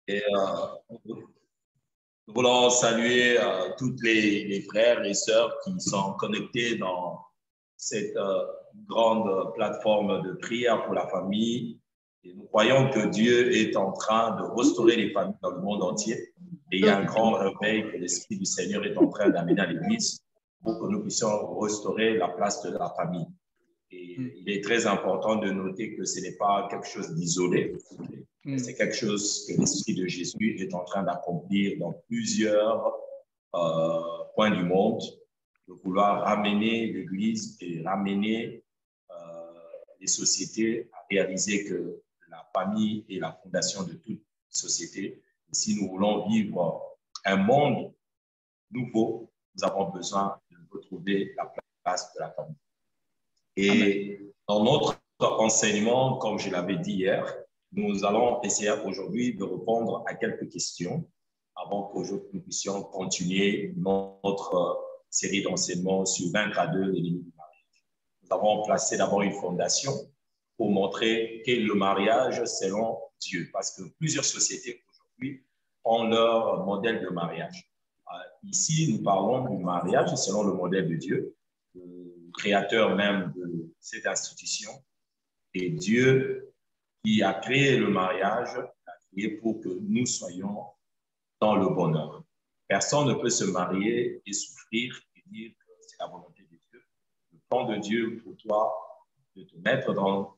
Et nous voulons saluer toutes les frères et sœurs qui sont connectés dans cette grande plateforme de prière pour la famille. Et nous croyons que Dieu est en train de restaurer les familles dans le monde entier. Et il y a un grand réveil que l'Esprit du Seigneur est en train d'amener à l'Église pour que nous puissions restaurer la place de la famille. Et il est très important de noter que ce n'est pas quelque chose d'isolé. C'est quelque chose que l'Esprit de Jésus est en train d'accomplir dans plusieurs points du monde, de vouloir ramener l'Église et ramener les sociétés à réaliser que la famille est la fondation de toute société. Et si nous voulons vivre un monde nouveau, nous avons besoin de retrouver la place de la famille. Et dans notre enseignement, comme je l'avais dit hier, nous allons essayer aujourd'hui de répondre à quelques questions avant qu'aujourd'hui nous puissions continuer notre série d'enseignements sur 20 à 2 les limites du mariage. Nous avons placé d'abord une fondation pour montrer qu'est le mariage selon Dieu, parce que plusieurs sociétés aujourd'hui ont leur modèle de mariage. Ici, nous parlons du mariage selon le modèle de Dieu, le créateur même de cette institution, et Dieu qui a créé le mariage, l'a créé pour que nous soyons dans le bonheur. Personne ne peut se marier et souffrir et dire que c'est la volonté de Dieu. Le plan de Dieu pour toi de te mettre dans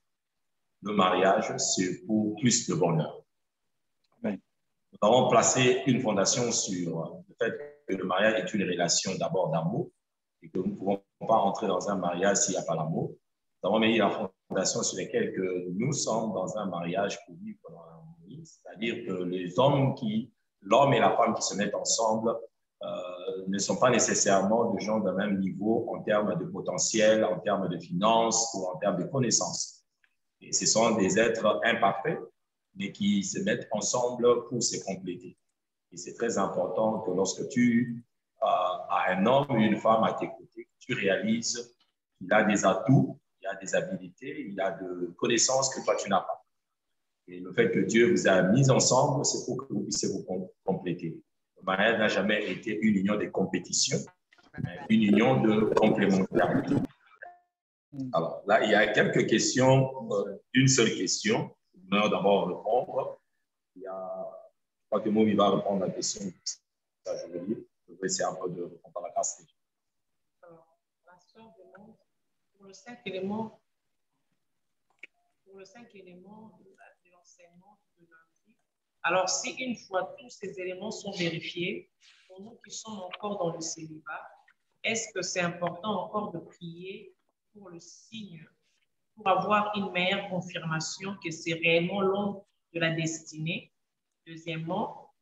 le mariage, c'est pour plus de bonheur. Oui. Nous avons placé une fondation sur le fait que le mariage est une relation d'abord d'amour et que nous ne pouvons pas entrer dans un mariage s'il n'y a pas l'amour. Nous avons mis la fondation sur laquelle que nous sommes dans un mariage pour vivre dans l'harmonie, c'est-à-dire que l'homme et la femme qui se mettent ensemble ne sont pas nécessairement de gens d'un même niveau en termes de potentiel, en termes de finances ou en termes de connaissances. Et ce sont des êtres imparfaits, mais qui se mettent ensemble pour se compléter. Et c'est très important que lorsque tu as un homme ou une femme à tes côtés, tu réalises qu'il a des atouts, il a des habilités, il a de connaissances que toi, tu n'as pas. Et le fait que Dieu vous a mis ensemble, c'est pour que vous puissiez vous compléter. Le mariage n'a jamais été une union de compétition, mais une union de complémentarité. Alors là, il y a quelques questions, une seule question. Je vais d'abord répondre. Il y a, je crois que Momi va répondre à la question. Ça, je veux dire. Je vais essayer un peu de répondre à la question. Alors, la sœur demande pour le 5 éléments de l'enseignement de lundi. Alors, si une fois tous ces éléments sont vérifiés, pour nous qui sommes encore dans le célibat, est-ce que c'est important encore de prier pour le signe, pour avoir une meilleure confirmation que c'est réellement l'homme de la destinée? Deuxièmement,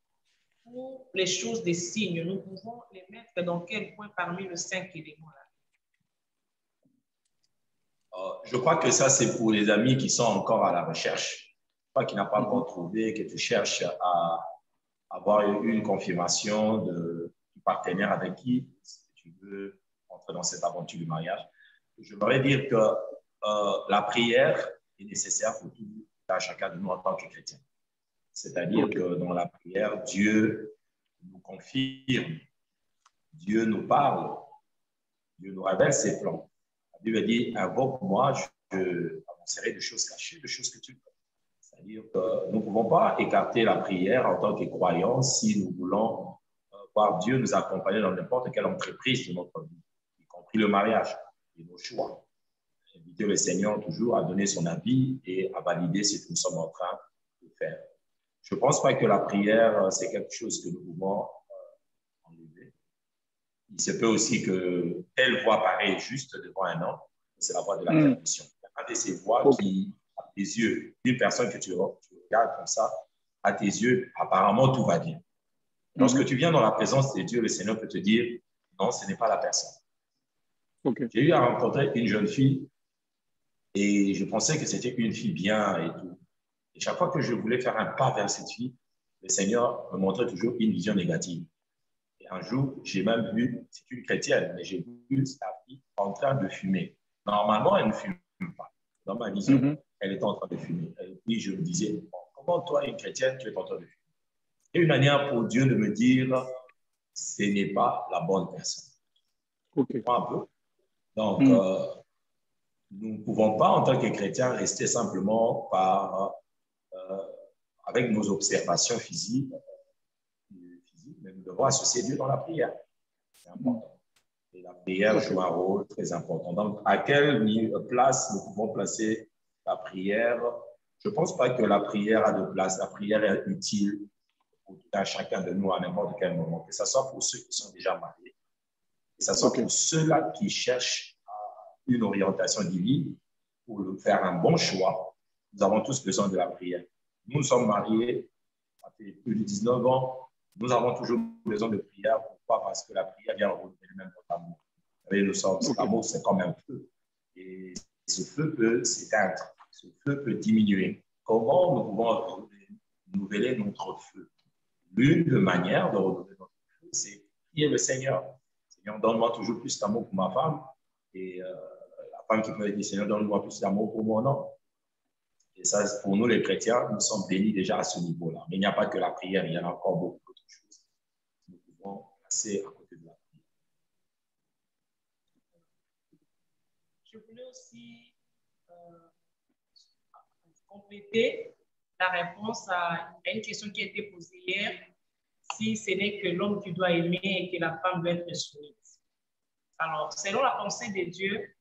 pour les choses des signes, nous pouvons les mettre dans quel point parmi les 5 éléments-là? Je crois que ça, c'est pour les amis qui sont encore à la recherche. Toi qui n'as pas encore trouvé, que tu cherches à avoir une confirmation du partenaire avec qui tu veux entrer dans cette aventure du mariage. Je voudrais dire que la prière est nécessaire pour tout à chacun de nous en tant que chrétien. C'est-à-dire que dans la prière, Dieu nous confirme, Dieu nous parle, Dieu nous révèle ses plans. La Bible dit, invoque-moi, je annoncerai des choses cachées, des choses que tu peux. C'est-à-dire que nous ne pouvons pas écarter la prière en tant que croyants si nous voulons voir Dieu nous accompagner dans n'importe quelle entreprise de notre vie, y compris le mariage et nos choix. Inviter le Seigneur toujours à donner son avis et à valider ce que nous sommes en train de faire. Je ne pense pas que la prière, c'est quelque chose que nous pouvons enlever. Il se peut aussi que telle voix paraît juste devant un homme, c'est la voix de la permission. Il y a pas de ces voix qui, à tes yeux, une personne que tu regardes comme ça, à tes yeux, apparemment tout va bien. Lorsque tu viens dans la présence de Dieu, le Seigneur peut te dire, non, ce n'est pas la personne. J'ai eu à rencontrer une jeune fille et je pensais que c'était une fille bien et tout. Et chaque fois que je voulais faire un pas vers cette fille, le Seigneur me montrait toujours une vision négative. Et un jour, j'ai même vu, c'est une chrétienne, mais j'ai vu sa fille en train de fumer. Normalement, elle ne fume pas. Dans ma vision, elle était en train de fumer. Et puis, je me disais, bon, comment toi, une chrétienne, tu es en train de fumer? Et une manière pour Dieu de me dire, ce n'est pas la bonne personne. Ok. Un peu. Donc, nous ne pouvons pas, en tant que chrétiens, rester simplement avec nos observations physiques, mais nous devons associer Dieu dans la prière. C'est important. Et la prière joue un rôle très important. Donc, à quelle place nous pouvons placer la prière? Je ne pense pas que la prière a de place. La prière est utile pour tout un chacun de nous à n'importe quel moment, que ce soit pour ceux qui sont déjà mariés, que ce soit pour ceux-là qui cherchent une orientation divine pour faire un bon choix. Nous avons tous besoin de la prière. Nous sommes mariés, ça fait plus de 19 ans. Nous avons toujours besoin de prière. Pourquoi? Parce que la prière vient renouveler même notre amour. L'amour, c'est comme un feu. Et ce feu peut s'éteindre. Ce feu peut diminuer. Comment nous pouvons renouveler notre feu? L'une des manières de renouveler notre feu, c'est prier le Seigneur. Seigneur, donne-moi toujours plus d'amour pour ma femme. Et la femme qui peut dire, Seigneur, donne-moi plus d'amour pour mon homme. Et ça, pour nous, les chrétiens, nous sommes bénis déjà à ce niveau-là. Mais il n'y a pas que la prière, il y en a encore beaucoup d'autres choses. Nous pouvons passer à côté de la prière. Je voulais aussi compléter la réponse à une question qui a été posée hier, si ce n'est que l'homme qui doit aimer et que la femme doit être soumise. Alors, selon la pensée de Dieu,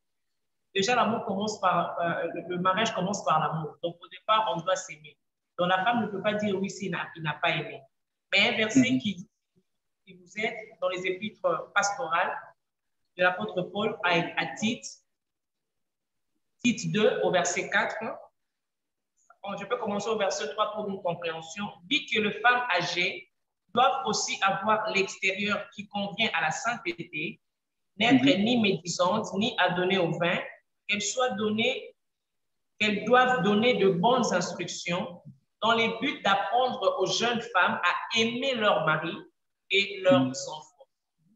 déjà l'amour commence par, le mariage commence par l'amour. Donc, au départ, on doit s'aimer. Donc, la femme ne peut pas dire oui s'il n'a pas aimé. Mais un verset qui vous aide dans les épîtres pastorales de l'apôtre Paul à Tite 2 au verset 4, je peux commencer au verset 3 pour une compréhension, dit que les femmes âgées doivent aussi avoir l'extérieur qui convient à la sainteté, n'être ni médisantes, ni adonnées au vin, qu'elles doivent donner de bonnes instructions dans le but d'apprendre aux jeunes femmes à aimer leur mari et leurs enfants.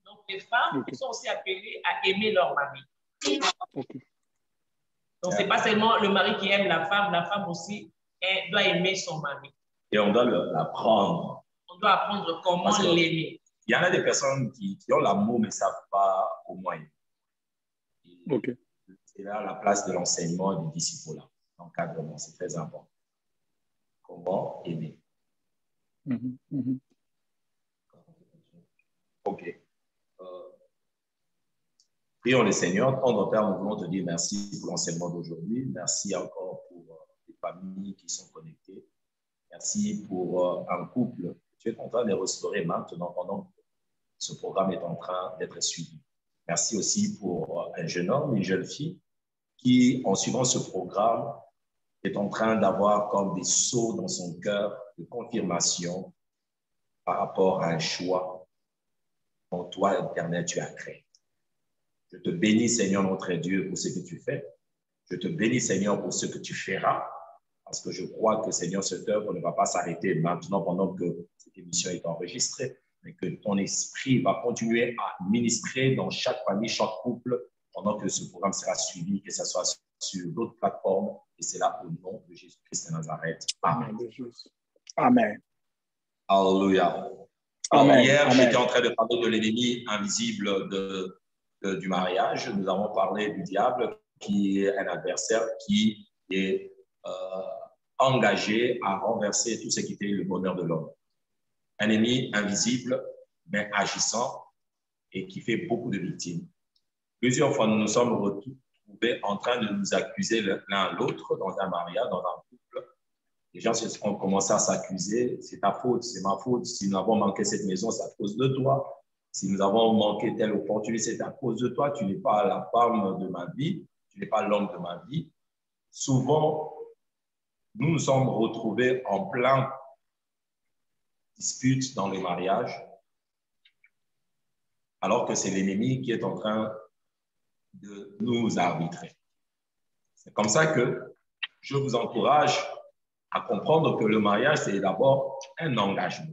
Donc, les femmes sont aussi appelées à aimer leur mari. Donc, ce n'est pas seulement le mari qui aime la femme aussi doit aimer son mari. Et on doit l'apprendre. On doit apprendre comment l'aimer. Il y en a des personnes qui ont l'amour mais ne savent pas comment aimer. C'est là la place de l'enseignement du disciple-là. L'encadrement, c'est très important. Comment aimer. OK. Prions le Seigneur. En notre Père, nous voulons te dire merci pour l'enseignement d'aujourd'hui. Merci encore pour les familles qui sont connectées. Merci pour un couple que tu es en train de restaurer maintenant pendant que ce programme est en train d'être suivi. Merci aussi pour un jeune homme, une jeune fille qui, en suivant ce programme, est en train d'avoir comme des sauts dans son cœur de confirmation par rapport à un choix dont toi, Éternel, tu as créé. Je te bénis, Seigneur, notre Dieu, pour ce que tu fais. Je te bénis, Seigneur, pour ce que tu feras, parce que je crois que, Seigneur, cette œuvre ne va pas s'arrêter maintenant pendant que cette émission est enregistrée, mais que ton esprit va continuer à ministrer dans chaque famille, chaque couple, pendant que ce programme sera suivi, que ce soit sur d'autres plateformes, et c'est là au nom de Jésus-Christ de Nazareth. Amen. Amen. Alléluia. Hier, j'étais en train de parler de l'ennemi invisible du mariage. Nous avons parlé du diable, qui est un adversaire qui est engagé à renverser tout ce qui était le bonheur de l'homme. Un ennemi invisible, mais agissant et qui fait beaucoup de victimes. Plusieurs fois, nous nous sommes retrouvés en train de nous accuser l'un l'autre dans un mariage, dans un couple. Les gens ont commencé à s'accuser. C'est ta faute, c'est ma faute. Si nous avons manqué cette maison, c'est à cause de toi. Si nous avons manqué telle opportunité, c'est à cause de toi. Tu n'es pas la femme de ma vie. Tu n'es pas l'homme de ma vie. Souvent, nous nous sommes retrouvés en plein dispute dans les mariages, alors que c'est l'ennemi qui est en train de nous arbitrer. C'est comme ça que je vous encourage à comprendre que le mariage, c'est d'abord un engagement.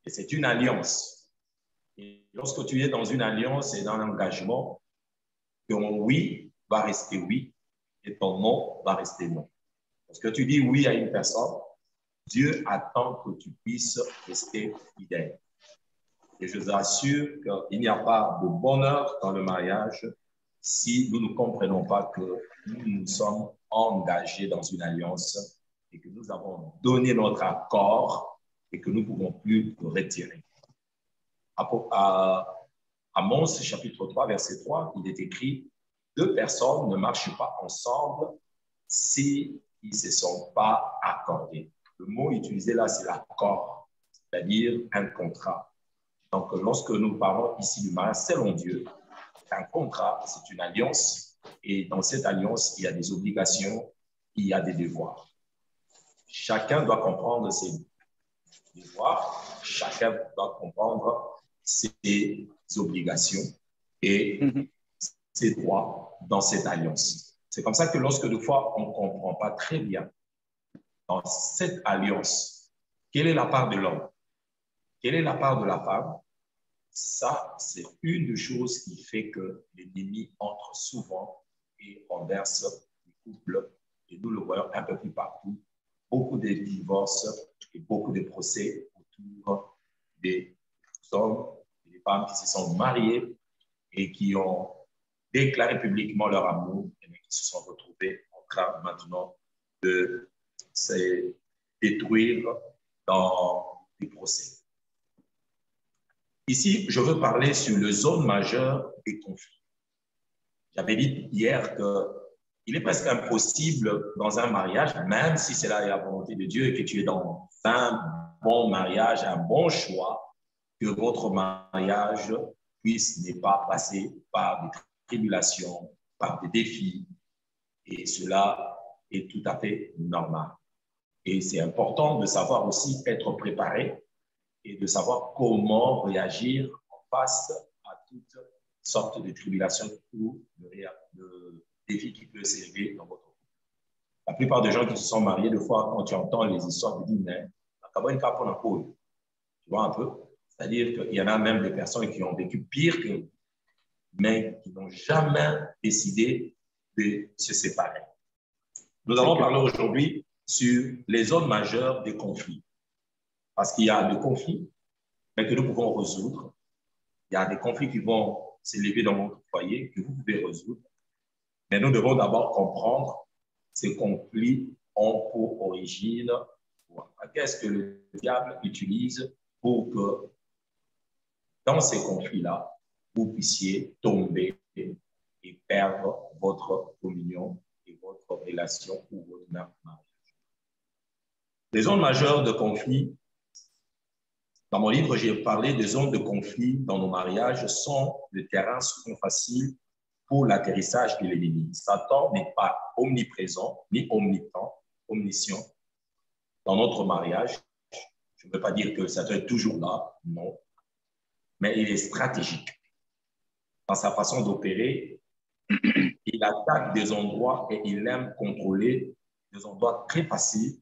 Et c'est une alliance. Et lorsque tu es dans une alliance et dans un engagement, ton oui va rester oui et ton non va rester non. Parce que tu dis oui à une personne, Dieu attend que tu puisses rester fidèle. Et je vous assure qu'il n'y a pas de bonheur dans le mariage si nous ne comprenons pas que nous nous sommes engagés dans une alliance et que nous avons donné notre accord et que nous ne pouvons plus le retirer. À Amos, chapitre 3, verset 3, il est écrit « Deux personnes ne marchent pas ensemble s'ils ne se sont pas accordés. » Le mot utilisé là, c'est l'accord, c'est-à-dire un contrat. Donc, lorsque nous parlons ici du mariage selon Dieu, un contrat, c'est une alliance. Et dans cette alliance, il y a des obligations, il y a des devoirs. Chacun doit comprendre ses devoirs, chacun doit comprendre ses obligations et ses droits dans cette alliance. C'est comme ça que lorsque des fois, on ne comprend pas très bien dans cette alliance, quelle est la part de l'homme? Quelle est la part de la femme? Ça, c'est une des choses qui fait que l'ennemi entre souvent et renverse les couples. Et nous le voyons un peu plus partout. Beaucoup de divorces et beaucoup de procès autour des hommes et des femmes qui se sont mariés et qui ont déclaré publiquement leur amour et qui se sont retrouvés en train maintenant de se détruire dans les procès. Ici, je veux parler sur le zone majeure des conflits. J'avais dit hier qu'il est presque impossible dans un mariage, même si c'est là la volonté de Dieu et que tu es dans un bon mariage, un bon choix, que votre mariage puisse ne pas passer par des tribulations, par des défis. Et cela est tout à fait normal. Et c'est important de savoir aussi être préparé et de savoir comment réagir en face à toutes sortes de tribulations ou de défis qui peuvent s'élever dans votre vie. La plupart des gens qui se sont mariés, des fois, quand tu entends les histoires, tu dis, mais tu vois un peu? C'est-à-dire qu'il y en a même des personnes qui ont vécu pire que mais qui n'ont jamais décidé de se séparer. Nous allons parler aujourd'hui sur les zones majeures des conflits. Parce qu'il y a des conflits, mais que nous pouvons résoudre. Il y a des conflits qui vont s'élever dans votre foyer, que vous pouvez résoudre. Mais nous devons d'abord comprendre ces conflits ont pour origine. Qu'est-ce que le diable utilise pour que dans ces conflits-là, vous puissiez tomber et perdre votre communion et votre relation ou votre mariage. Les zones majeures de conflit. Dans mon livre, j'ai parlé des zones de conflit dans nos mariages sont le terrain souvent facile pour l'atterrissage de l'ennemi. Satan n'est pas omniprésent ni omniscient dans notre mariage. Je ne veux pas dire que Satan est toujours là, non. Mais il est stratégique dans sa façon d'opérer. Il attaque des endroits et il aime contrôler des endroits très faciles,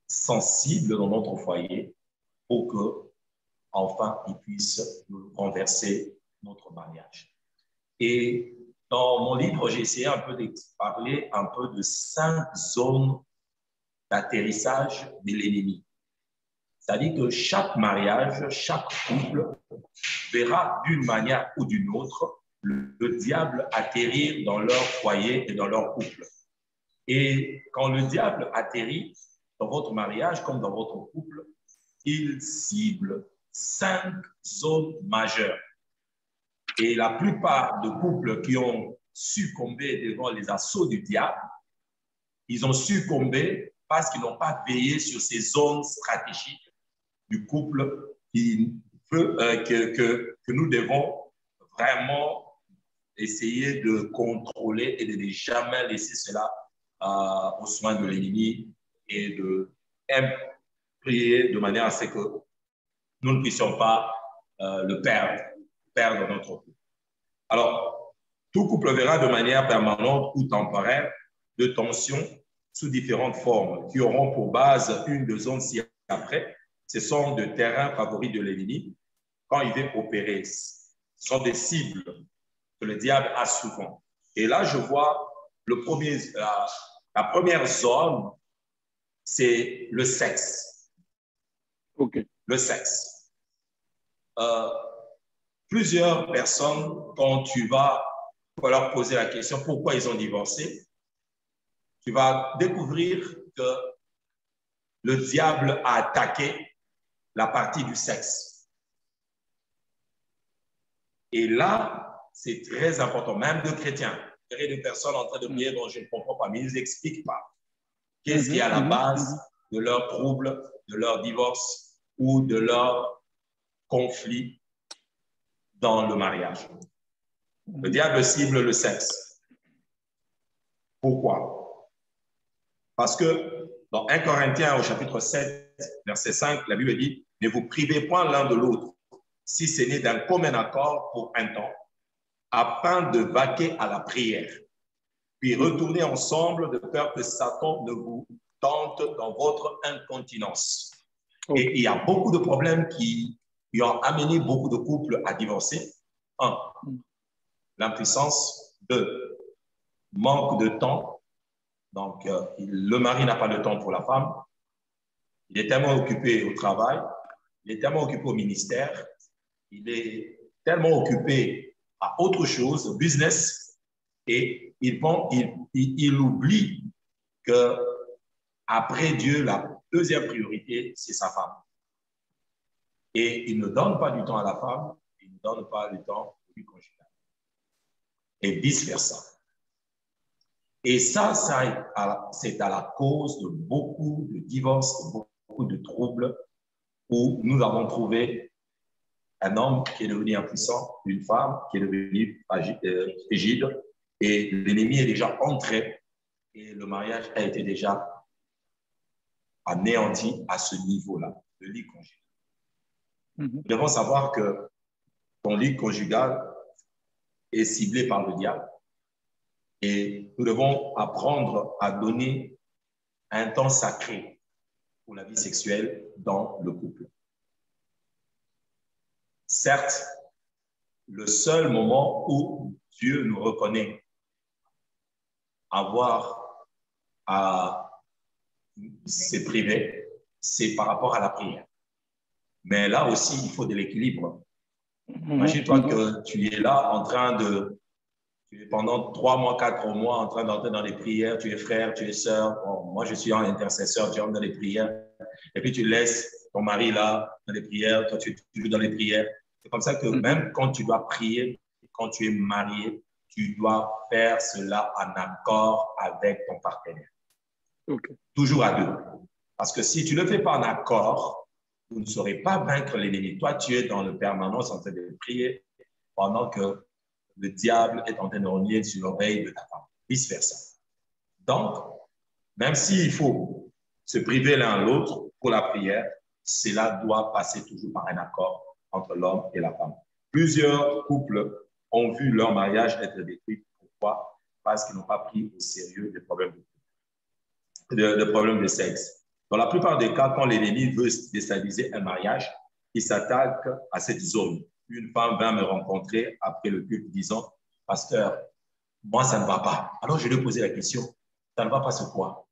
sensibles dans notre foyer pour que enfin, il puisse renverser notre mariage. Et dans mon livre, j'ai essayé un peu de parler un peu de 5 zones d'atterrissage de l'ennemi. C'est-à-dire que chaque mariage, chaque couple verra d'une manière ou d'une autre le diable atterrir dans leur foyer et dans leur couple. Et quand le diable atterrit dans votre mariage comme dans votre couple, il cible 5 zones majeures. Et la plupart de couples qui ont succombé devant les assauts du diable, ils ont succombé parce qu'ils n'ont pas veillé sur ces zones stratégiques du couple que nous devons vraiment essayer de contrôler et de ne jamais laisser cela aux soins de l'ennemi et de prier de manière à ce que nous ne puissions pas le perdre notre couple. Alors, tout couple verra de manière permanente ou temporaire de tensions sous différentes formes qui auront pour base une de zones ci-après. Ce sont des terrains favoris de l'ennemi quand il veut opérer. Ce sont des cibles que le diable a souvent. Et là, je vois la première zone, c'est le sexe. OK. Le sexe. Plusieurs personnes, quand tu vas leur poser la question pourquoi ils ont divorcé, tu vas découvrir que le diable a attaqué la partie du sexe. Et là, c'est très important, même de chrétiens. Il y a des personnes en train de prier dont je ne comprends pas, mais ils n'expliquent pas qu'est-ce qui est à la base de leur trouble, de leur divorce ou de leur conflit dans le mariage. Le diable cible le sexe. Pourquoi? Parce que dans 1 Corinthiens au chapitre 7, verset 5, la Bible dit « Ne vous privez point l'un de l'autre, si ce n'est d'un commun accord pour un temps, afin de vaquer à la prière, puis retourner ensemble de peur que Satan ne vous tente dans votre incontinence. » Et il y a beaucoup de problèmes qui ont amené beaucoup de couples à divorcer. 1. L'impuissance. 2. Manque de temps. Donc, le mari n'a pas de temps pour la femme. Il est tellement occupé au travail, il est tellement occupé au ministère, il est tellement occupé à autre chose, au business, et il oublie que après Dieu, la deuxième priorité, c'est sa femme. Et il ne donne pas du temps à la femme, il ne donne pas du temps au lui conjugal. Et vice-versa. Et ça, c'est à la cause de beaucoup de divorces, de beaucoup de troubles, où nous avons trouvé un homme qui est devenu impuissant, une femme qui est devenue rigide, et l'ennemi est déjà entré, et le mariage a été déjà anéanti à ce niveau-là, le lit conjugal. Nous devons savoir que ton lit conjugal est ciblé par le diable, et nous devons apprendre à donner un temps sacré pour la vie sexuelle dans le couple. Certes, le seul moment où Dieu nous reconnaît avoir à se priver, c'est par rapport à la prière. Mais là aussi, il faut de l'équilibre. Imagine-toi que tu es là en train de... Tu es pendant 3 mois, 4 mois en train d'entrer dans les prières. Tu es frère, tu es sœur. Bon, moi, je suis en intercesseur, tu entres dans les prières. Et puis, tu laisses ton mari là, dans les prières. Toi, tu es toujours dans les prières. C'est comme ça que même quand tu dois prier, quand tu es marié, tu dois faire cela en accord avec ton partenaire. Toujours à deux. Parce que si tu ne le fais pas en accord, vous ne saurez pas vaincre l'ennemi. Toi, tu es dans le permanence en train de prier pendant que le diable est en train de rogner sur l'oreille de ta femme. Vice-versa. Donc, même s'il faut se priver l'un l'autre pour la prière, cela doit passer toujours par un accord entre l'homme et la femme. Plusieurs couples ont vu leur mariage être détruit. Pourquoi? Parce qu'ils n'ont pas pris au sérieux les problèmes de sexe. Dans la plupart des cas, quand l'ennemi veut déstabiliser un mariage, il s'attaque à cette zone. Une femme vint me rencontrer après le culte disant « Pasteur, moi, ça ne va pas. » Alors, je lui ai posé la question « Ça ne va pas sur quoi ?»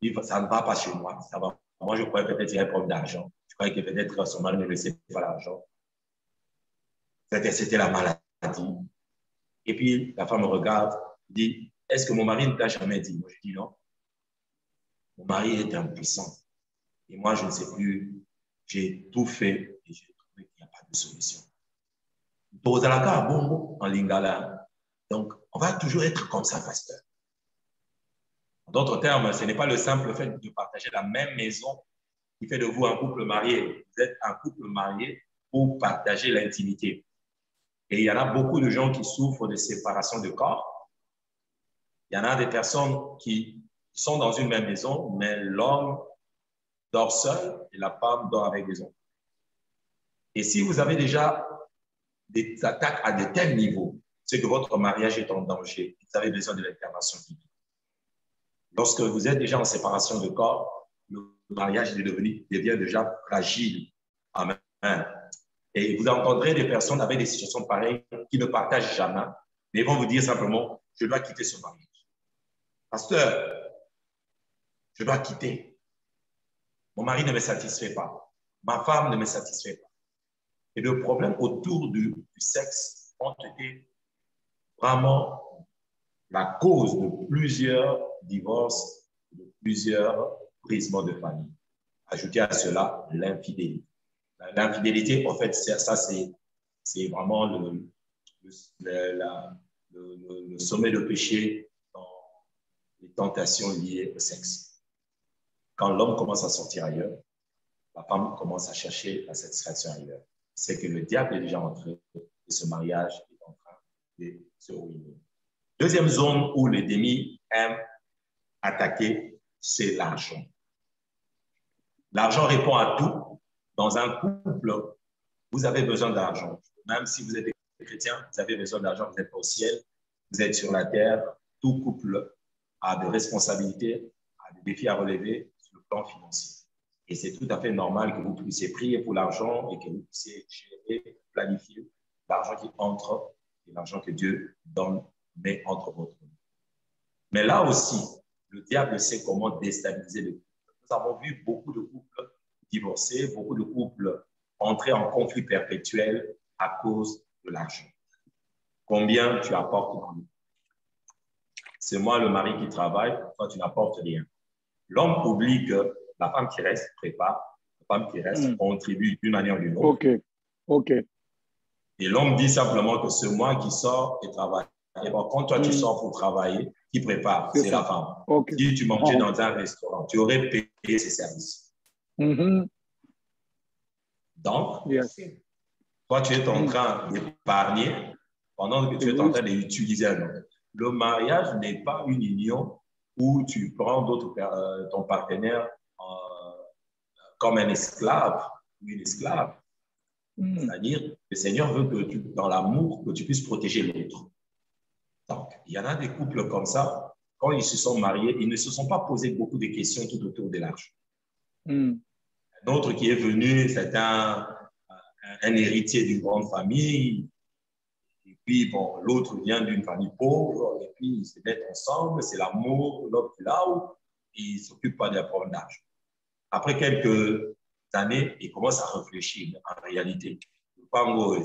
Il dit « Ça ne va pas chez moi. Ça va. Moi, je croyais peut-être qu'il y avait un problème d'argent. Je croyais que peut-être son mari ne laissait pas l'argent. C'était la maladie. » Et puis, la femme me regarde, dit « Est-ce que mon mari ne t'a jamais dit ?» Moi, je dis « Non. Mon mari est impuissant. Et moi, je ne sais plus. J'ai tout fait et j'ai trouvé qu'il n'y a pas de solution. » En lingala. Donc, on va toujours être comme ça, pasteur. En d'autres termes, ce n'est pas le simple fait de partager la même maison qui fait de vous un couple marié. Vous êtes un couple marié pour partager l'intimité. Et il y en a beaucoup de gens qui souffrent de séparation de corps. Il y en a des personnes qui sont dans une même maison, mais l'homme dort seul et la femme dort avec des enfants. Et si vous avez déjà des attaques à de tels niveaux, c'est que votre mariage est en danger. Vous avez besoin de l'intervention divine. Lorsque vous êtes déjà en séparation de corps, le mariage devient déjà fragile. Amen. Et vous entendrez des personnes avec des situations pareilles qui ne partagent jamais, mais vont vous dire simplement, je dois quitter ce mariage. Pasteur, je dois quitter. Mon mari ne me satisfait pas. ma femme ne me satisfait pas. Et le problème autour du sexe ont été vraiment la cause de plusieurs divorces, de plusieurs brisements de famille. Ajoutez à cela l'infidélité. L'infidélité, en fait, c'est vraiment le sommet de péché dans les tentations liées au sexe. Quand l'homme commence à sortir ailleurs, la femme commence à chercher la satisfaction ailleurs. C'est que le diable est déjà entré et ce mariage est en train de se ruiner. Deuxième zone où l'ennemi aime attaquer, c'est l'argent. L'argent répond à tout. Dans un couple, vous avez besoin d'argent. Même si vous êtes chrétien, vous avez besoin d'argent, vous n'êtes pas au ciel, vous êtes sur la terre. Tout couple a des responsabilités, a des défis à relever sur le plan financier. Et c'est tout à fait normal que vous puissiez prier pour l'argent et que vous puissiez gérer, planifier l'argent qui entre et l'argent que Dieu donne, met entre votre mains. Mais là aussi, le diable sait comment déstabiliser le couple. Nous avons vu beaucoup de couples divorcer, beaucoup de couples entrer en conflit perpétuel à cause de l'argent. Combien tu apportes dans le couple? C'est moi le mari qui travaille, toi tu n'apportes rien. L'homme oublie que la femme qui reste prépare, la femme qui reste contribue d'une manière ou d'une autre. OK. Et l'homme dit simplement que c'est moi qui sors et travaille. Et bon, quand toi tu sors pour travailler, qui prépare? C'est la femme. Si tu mangeais dans un restaurant, tu aurais payé ses services. Donc, toi tu es en train d'épargner pendant que tu es en train d'utiliser un homme. Le mariage n'est pas une union où tu prends ton partenaire comme un esclave ou une esclave. C'est-à-dire, le Seigneur veut que dans l'amour, que tu puisses protéger l'autre. Donc, il y en a des couples comme ça, quand ils se sont mariés, ils ne se sont pas posés beaucoup de questions tout autour de l'argent. Un autre qui est venu, c'est un héritier d'une grande famille. Et puis, bon, l'autre vient d'une famille pauvre, et puis ils se mettent ensemble, c'est l'amour, l'autre là-haut, et ils ne s'occupent pas des problèmes d'argent. Après quelques années, ils commencent à réfléchir en réalité. Donc,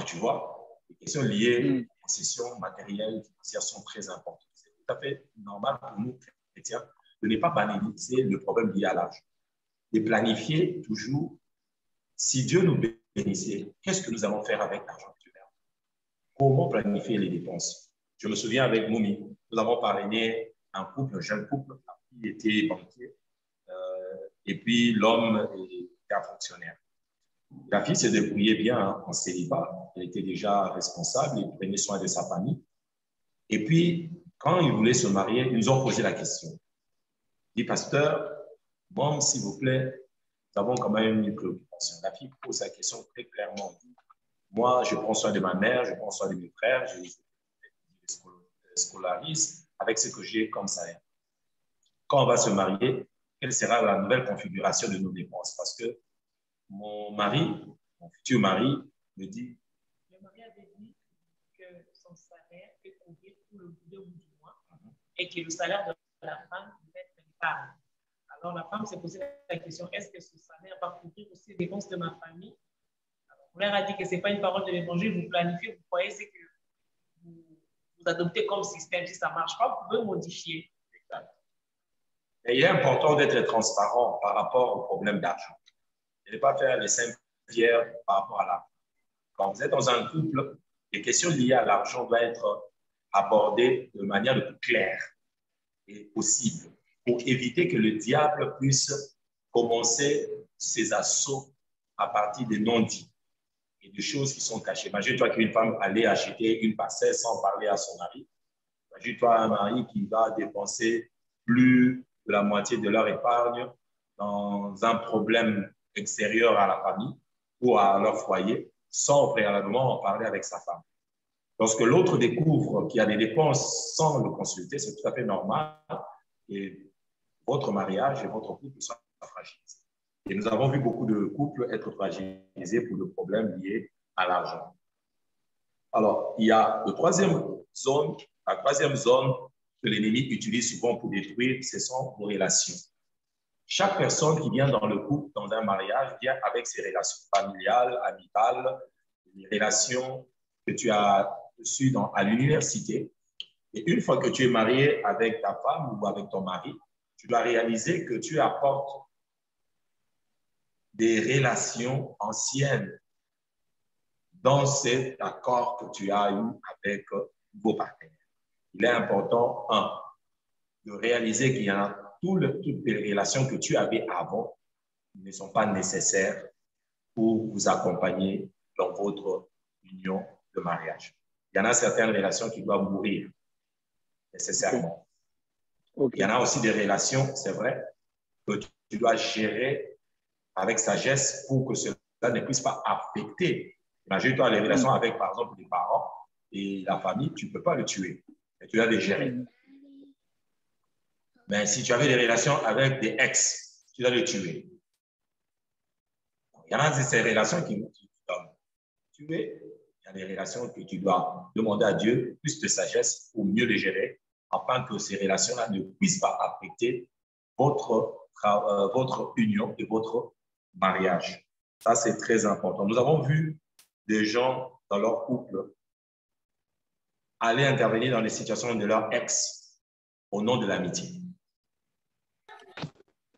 tu vois, les questions liées aux possessions matérielles, financières sont très importantes. C'est tout à fait normal pour nous, chrétiens, de ne pas banaliser le problème lié à l'argent. De planifier toujours, si Dieu nous bénissait, qu'est-ce que nous allons faire avec l'argent que Dieu donne? Comment planifier les dépenses? Je me souviens avec Moumi, nous avons parrainé un couple, un jeune couple, qui était banquier, et puis l'homme était un fonctionnaire. La fille s'est débrouillée bien en célibat, elle était déjà responsable, elle prenait soin de sa famille. Et puis, quand ils voulaient se marier, ils nous ont posé la question. Ils disent, pasteur, bon, s'il vous plaît, nous avons quand même une préoccupation. La fille pose la question très clairement. Moi, je prends soin de ma mère, je prends soin de mes frères, je les scolarise avec ce que j'ai comme salaire. Quand on va se marier, quelle sera la nouvelle configuration de nos dépenses? Parce que mon mari, mon futur mari, me dit... Le mari avait dit que son salaire peut couvrir tout le bout du mois et que le salaire de la femme devait être épargne. Alors la femme s'est posé la question, est-ce que ce salaire va couvrir aussi les dépenses de ma famille? Alors, on leur a dit que ce n'est pas une parole de l'évangile, vous planifiez, vous croyez, c'est que vous adoptez comme système. Si ça ne marche pas, vous pouvez modifier. Et il est important d'être transparent par rapport au problème d'argent. Et ne pas faire les simples pierres par rapport à l'argent. Quand vous êtes dans un couple, les questions liées à l'argent doivent être abordées de manière le plus claire et possible pour éviter que le diable puisse commencer ses assauts à partir des non-dits et de choses qui sont cachées. Imagine-toi qu'une femme allait acheter une parcelle sans parler à son mari. Imagine-toi un mari qui va dépenser plus de la moitié de leur épargne dans un problème extérieur à la famille ou à leur foyer, sans préalablement en parler avec sa femme. Lorsque l'autre découvre qu'il y a des dépenses sans le consulter, c'est tout à fait normal et votre mariage et votre couple soient fragilisés. Et nous avons vu beaucoup de couples être fragilisés pour le problème lié à l'argent. Alors, il y a la troisième zone que l'ennemi utilise souvent pour détruire, ce sont vos relations. chaque personne qui vient dans le couple, dans un mariage, vient avec ses relations familiales, amicales, les relations que tu as reçues à l'université. Et une fois que tu es marié avec ta femme ou avec ton mari, tu dois réaliser que tu apportes des relations anciennes dans cet accord que tu as eu avec vos partenaires. Il est important, de réaliser qu'il y a toutes les relations que tu avais avant qui ne sont pas nécessaires pour vous accompagner dans votre union de mariage. Il y en a certaines relations qui doivent mourir nécessairement. Okay. Il y en a aussi des relations, c'est vrai, que tu dois gérer avec sagesse pour que cela ne puisse pas affecter. Imagine-toi les relations avec, par exemple, les parents et la famille, tu ne peux pas le tuer, mais tu dois les gérer. Mais si tu avais des relations avec des ex, tu dois les tuer. Il y en a ces relations qui tu dois tuer. Il y a des relations que tu dois demander à Dieu plus de sagesse pour mieux les gérer, afin que ces relations-là ne puissent pas affecter votre union et votre mariage. Ça, c'est très important. Nous avons vu des gens dans leur couple aller intervenir dans les situations de leur ex au nom de l'amitié.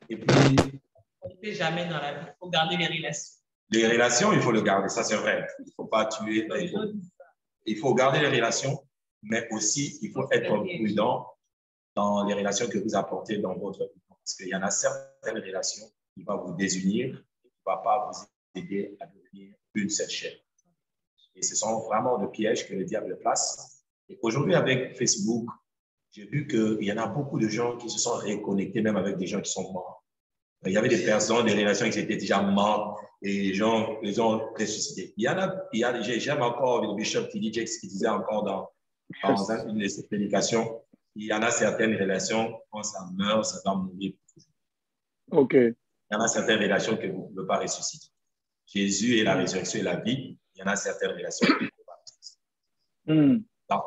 Et puis, on ne fait jamais dans la vie. Il faut garder les relations. Les relations, il faut le garder, ça c'est vrai. Il ne faut pas tuer. Il faut garder les relations, mais aussi il faut être prudent dans les relations que vous apportez dans votre vie. Parce qu'il y en a certaines relations qui vont vous désunir, qui ne vont pas vous aider à devenir une seule chair. Et ce sont vraiment des pièges que le diable place. Et aujourd'hui, avec Facebook, j'ai vu qu'il y en a beaucoup de gens qui se sont reconnectés, même avec des gens qui sont morts. Il y avait des personnes, des relations qui étaient déjà mortes et les gens les ont ressuscités. J'aime encore le bishop T.D. Jakes qui disait encore dans une de ses prédications, il y en a certaines relations, quand ça meurt, ça va mourir. OK. Il y en a certaines relations que vous ne pouvez pas ressusciter. Jésus est la résurrection et la vie. Il y en a certaines relations que vous ne pouvez pas ressusciter. Donc,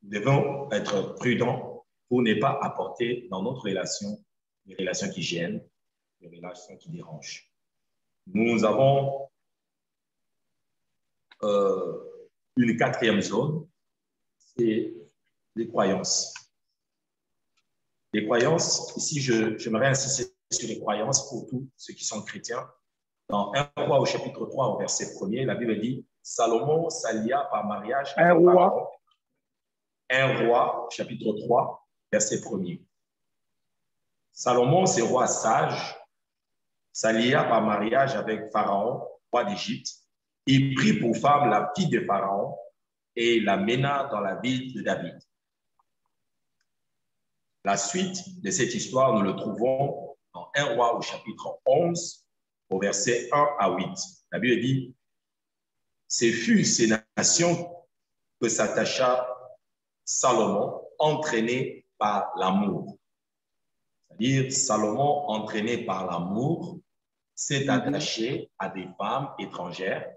nous devons être prudents pour ne pas apporter dans notre relation des relations qui gênent, des relations qui dérangent. Nous avons une quatrième zone, c'est les croyances. Les croyances, ici, j'aimerais insister sur les croyances pour tous ceux qui sont chrétiens. Dans 1 Roi au chapitre 3, au verset 1er, la Bible dit « Salomon s'allia par mariage avec Pharaon. » 1 Roi, chapitre 3, verset 1er. Salomon, c'est roi sage, s'allia par mariage avec Pharaon, roi d'Égypte. Il prit pour femme la fille de Pharaon et la mena dans la ville de David. La suite de cette histoire, nous le trouvons dans 1 Roi au chapitre 11, au verset 1 à 8. La Bible dit « Ce fut ces nations que s'attacha Salomon, entraîné par l'amour. » C'est-à-dire, Salomon, entraîné par l'amour, s'est attaché à des femmes étrangères,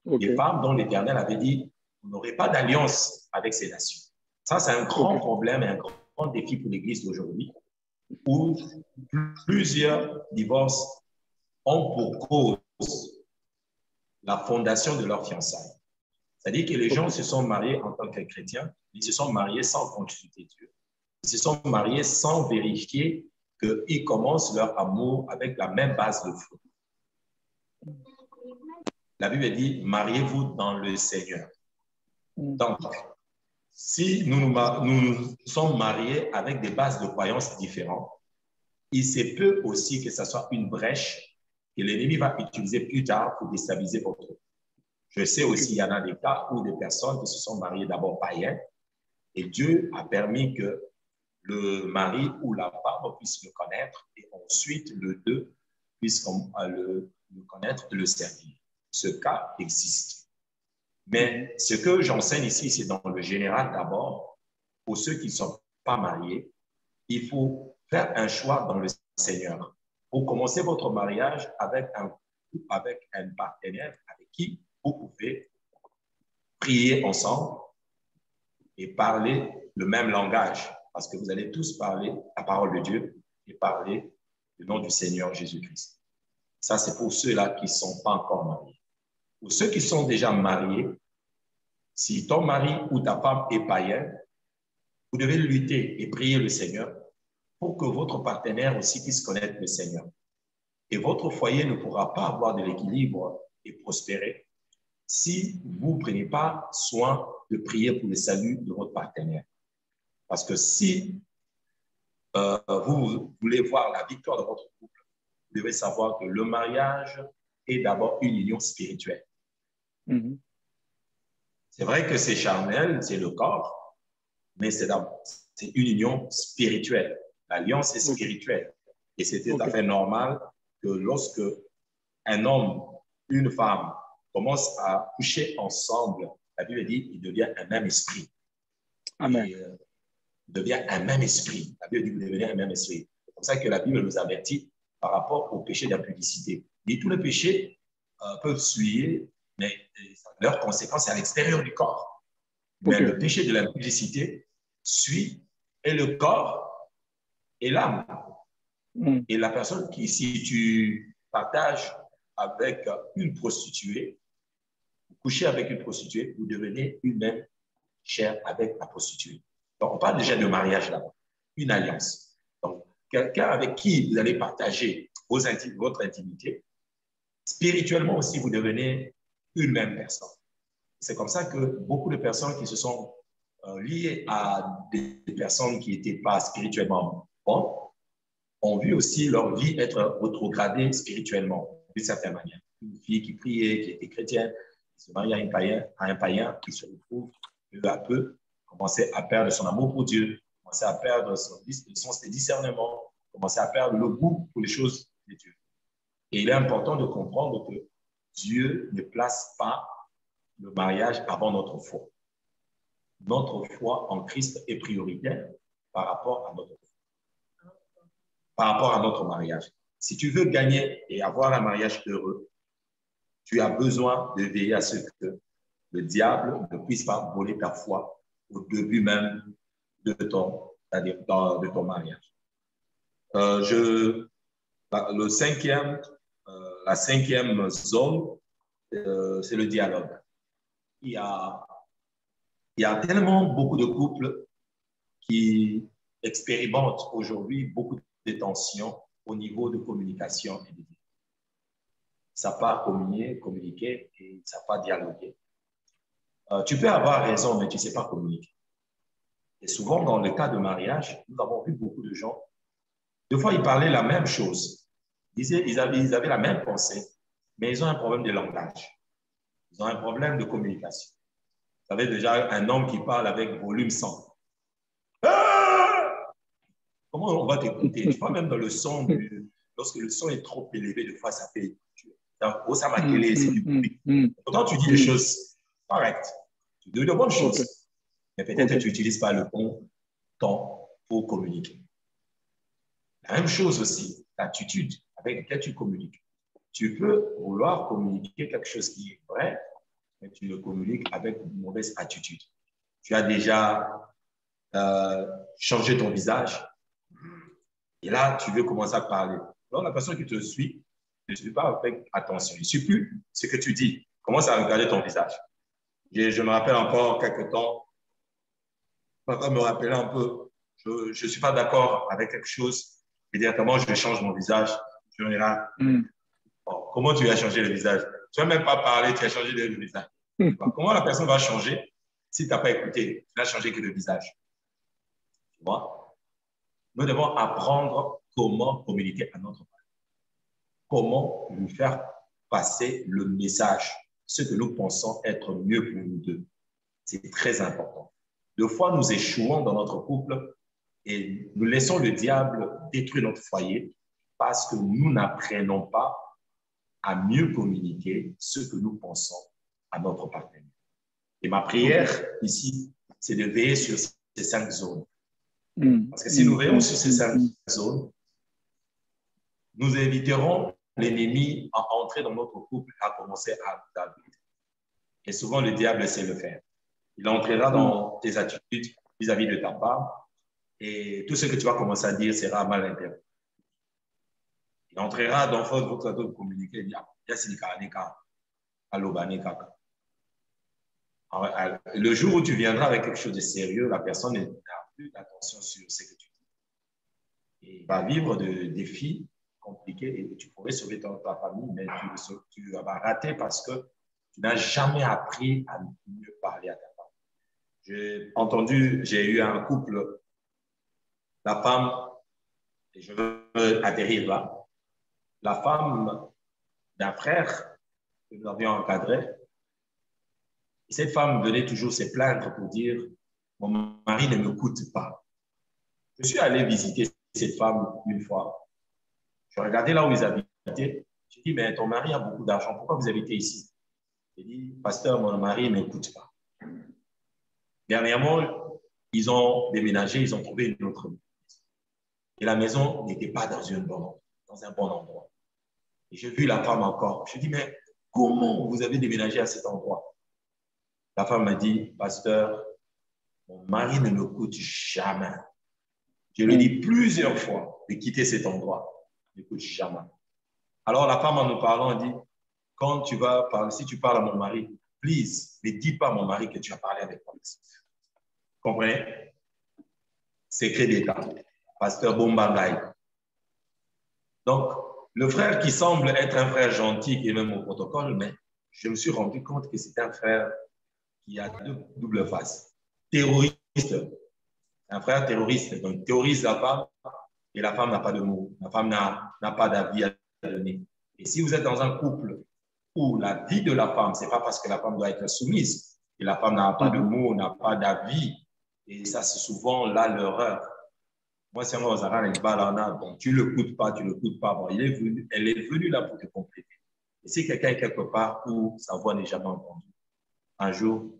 des femmes dont l'Éternel avait dit « Vous n'aurez pas d'alliance avec ces nations. » Ça, c'est un grand problème et un grand défi pour l'Église d'aujourd'hui, où plusieurs divorces ont pour cause la fondation de leur fiançailles. C'est-à-dire que les gens se sont mariés en tant que chrétiens, ils se sont mariés sans consulter Dieu. Ils se sont mariés sans vérifier qu'ils commencent leur amour avec la même base de foi. La Bible dit, mariez-vous dans le Seigneur. Donc, si nous sommes mariés avec des bases de croyances différentes, il se peut aussi que ce soit une brèche que l'ennemi va utiliser plus tard pour déstabiliser votre vie. Je sais aussi qu'il y en a des cas où des personnes qui se sont mariées d'abord païens et Dieu a permis que le mari ou la femme puisse le connaître et ensuite le deux puisse le connaître et le servir. Ce cas existe. Mais ce que j'enseigne ici, c'est dans le général d'abord. Pour ceux qui ne sont pas mariés, il faut faire un choix dans le Seigneur. Pour commencer votre mariage avec un partenaire avec qui vous pouvez prier ensemble et parler le même langage, parce que vous allez tous parler la parole de Dieu et parler le nom du Seigneur Jésus-Christ. Ça, c'est pour ceux-là qui ne sont pas encore mariés. Pour ceux qui sont déjà mariés, si ton mari ou ta femme est païen, vous devez lutter et prier le Seigneur pour que votre partenaire aussi puisse connaître le Seigneur. Et votre foyer ne pourra pas avoir de l'équilibre et prospérer si vous ne prenez pas soin de prier pour le salut de votre partenaire. Parce que si vous voulez voir la victoire de votre couple, vous devez savoir que le mariage est d'abord une union spirituelle. Mhm. C'est vrai que c'est charnel, c'est le corps, mais c'est une union spirituelle. L'alliance est spirituelle. Et c'est tout à fait normal que lorsque un homme, une femme commencent à coucher ensemble, la Bible dit qu'il devient un même esprit. Amen. Et, devient un même esprit. La Bible dit que vous devenez un même esprit. C'est comme ça que la Bible nous avertit par rapport au péché d'impudicité. Et tous les péchés peuvent suivre, mais leur conséquence est à l'extérieur du corps. Mais le péché de l'impudicité suit et le corps et l'âme. Et la personne qui, si tu partages avec une prostituée, vous couchez avec une prostituée, vous devenez une même chair avec la prostituée. Donc, on parle déjà de mariage là-bas, une alliance. Donc, quelqu'un avec qui vous allez partager votre intimité, spirituellement aussi, vous devenez une même personne. C'est comme ça que beaucoup de personnes qui se sont liées à des personnes qui n'étaient pas spirituellement bonnes ont vu aussi leur vie être rétrogradée spirituellement, d'une certaine manière. Une fille qui priait, qui était chrétienne, qui se marie à un païen qui se retrouve peu à peu, commençait à perdre son amour pour Dieu, commençait à perdre son discernement, commençait à perdre le goût pour les choses de Dieu. Et il est important de comprendre que Dieu ne place pas le mariage avant notre foi. Notre foi en Christ est prioritaire par rapport à notre mariage. Si tu veux gagner et avoir un mariage heureux, tu as besoin de veiller à ce que le diable ne puisse pas voler ta foi au début même de ton mariage. La cinquième zone, c'est le dialogue. Il y a tellement beaucoup de couples qui expérimentent aujourd'hui beaucoup de tensions au niveau de communication et de dialogue. Ça n'a pas communiquer et ça n'a pas dialoguer. Tu peux avoir raison, mais tu ne sais pas communiquer. Et souvent, dans le cas de mariage, nous avons vu beaucoup de gens, des fois, ils parlaient la même chose. Ils avaient la même pensée, mais ils ont un problème de langage. Ils ont un problème de communication. Vous savez déjà un homme qui parle avec volume 100. Ah! Comment on va t'écouter? Tu vois, même dans le son, lorsque le son est trop élevé, des fois, ça fait... Ça m'a gueulé, c'est du bruit. Pourtant, tu dis des choses correctes. Tu dis de bonnes choses. Mais peut-être que tu n'utilises pas le bon temps pour communiquer. La même chose aussi, l'attitude avec laquelle tu communiques. Tu peux vouloir communiquer quelque chose qui est vrai, mais tu le communiques avec une mauvaise attitude. Tu as déjà changé ton visage et là, tu veux commencer à parler. Alors, la personne qui te suit ne suit pas avec attention. Il ne suit plus ce que tu dis. Commence à regarder ton visage. Je me rappelle encore quelques temps, papa me rappelait un peu, je ne suis pas d'accord avec quelque chose, et directement, je change mon visage. Je me dis là, bon, comment tu as changé le visage? Tu n'as même pas parlé, tu as changé le visage. Comment la personne va changer si tu n'as pas écouté? Tu n'as changé que le visage. Tu vois? Nous devons apprendre comment communiquer à notre mari. Comment lui faire passer le message, ce que nous pensons être mieux pour nous deux. C'est très important. Deux fois, nous échouons dans notre couple et nous laissons le diable détruire notre foyer parce que nous n'apprenons pas à mieux communiquer ce que nous pensons à notre partenaire. Et ma prière ici, c'est de veiller sur ces 5 zones. Parce que si nous veillons sur ces 5 zones, nous éviterons l'ennemi à entrer dans notre couple, à commencer à nous. Et souvent, le diable sait le faire. Il entrera dans tes attitudes vis-à-vis de ta femme et tout ce que tu vas commencer à dire sera mal interprété. Il entrera dans votre de communiquer. Il y a le jour où tu viendras avec quelque chose de sérieux, la personne n'a plus d'attention sur ce que tu dis. Et va vivre de défis compliqués et tu pourrais sauver ta famille, mais tu vas rater parce que tu n'as jamais appris à mieux parler à ta femme. J'ai eu un couple, la femme, et je veux atterrir là, la femme d'un frère que nous avions encadré. Et cette femme venait toujours se plaindre pour dire « Mon mari ne me coûte pas ». Je suis allé visiter cette femme une fois. Je regardais là où ils habitaient. Je dis « Mais ton mari a beaucoup d'argent, pourquoi vous habitez ici ?» Il dit « Pasteur, mon mari ne me coûte pas ». Dernièrement, ils ont déménagé, ils ont trouvé une autre maison. Et la maison n'était pas dans un bon endroit. Et j'ai vu la femme encore. Je dis « Mais comment vous avez déménagé à cet endroit ?» La femme m'a dit, pasteur, mon mari ne me coûte jamais. Je lui ai dit plusieurs fois de quitter cet endroit. Il ne me coûte jamais. Alors la femme, en nous parlant, dit, quand tu vas parler, si tu parles à mon mari, please, ne dis pas à mon mari que tu as parlé avec moi. Comprenez? Secret d'État. Pasteur Bombangay. Donc, le frère qui semble être un frère gentil, qui est même au protocole, mais je me suis rendu compte que c'est un frère qui a double face. Terroriste, un frère terroriste, donc terrorise la femme et la femme n'a pas de mots, la femme n'a pas d'avis à donner. Et si vous êtes dans un couple où la vie de la femme, ce n'est pas parce que la femme doit être soumise, et la femme n'a pas de mots, n'a pas d'avis, et ça c'est souvent là l'erreur. Moi, c'est moi, donc tu ne le coûtes pas, bon, elle est venue là pour te compléter. Et si quelqu'un est quelque part où sa voix n'est jamais entendue, un jour,